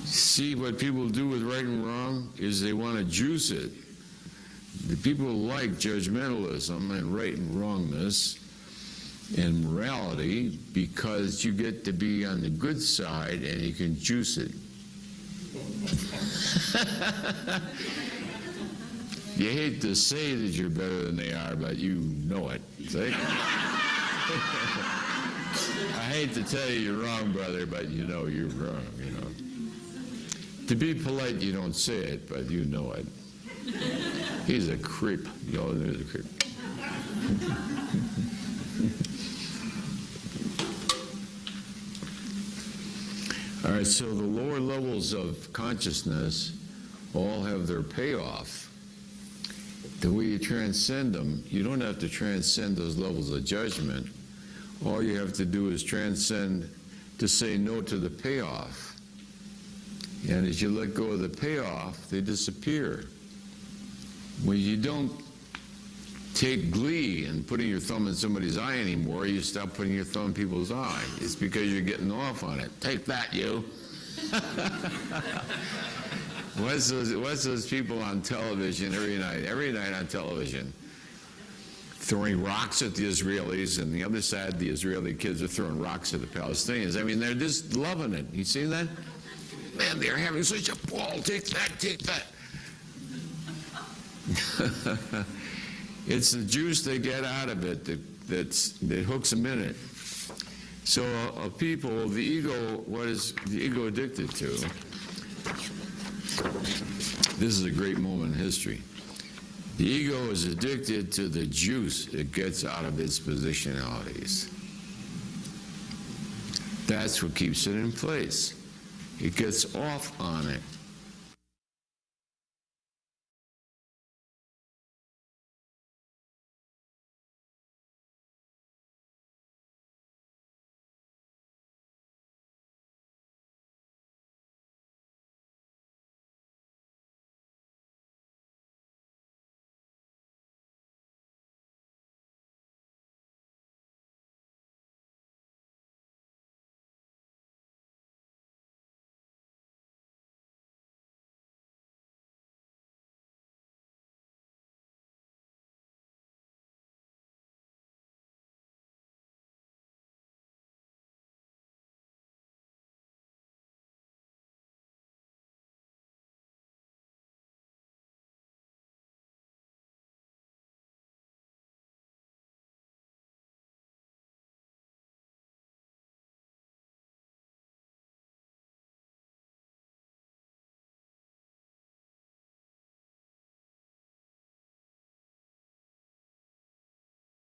See, what people do with right and wrong is they want to juice it. The people like judgmentalism and right and wrongness and morality because you get to be on the good side and you can juice it. You hate to say that you're better than they are, but you know it. See? I hate to tell you you're wrong, brother, but you know you're wrong, you know. To be polite, you don't say it, but you know it. He's a creep. You know, there's a creep. All right, so the lower levels of consciousness all have their payoff. The way you transcend them, you don't have to transcend those levels of judgment. All you have to do is transcend to say no to the payoff. And as you let go of the payoff, they disappear. When you don't take glee in putting your thumb in somebody's eye anymore, you stop putting your thumb in people's eye. It's because you're getting off on it. Take that, you. What's those people on television every night on television, throwing rocks at the Israelis, and the other side, the Israeli kids are throwing rocks at the Palestinians. I mean, they're just loving it. You see that? Man, they're having such a ball. Take that, take that. It's the juice they get out of it that hooks them in it. So people, the ego, what is the ego addicted to? This is a great moment in history. The ego is addicted to the juice it gets out of its positionalities. That's what keeps it in place. It gets off on it.